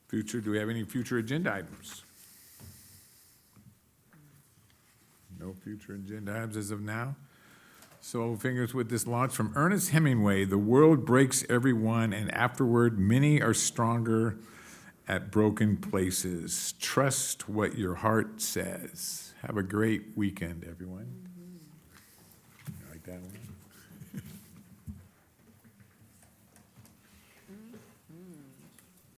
Do we have any future agenda items? No future agenda items as of now. So fingers with this launch from Ernest Hemingway, "The world breaks everyone, and afterward many are stronger at broken places. Trust what your heart says." Have a great weekend, everyone. You like that one?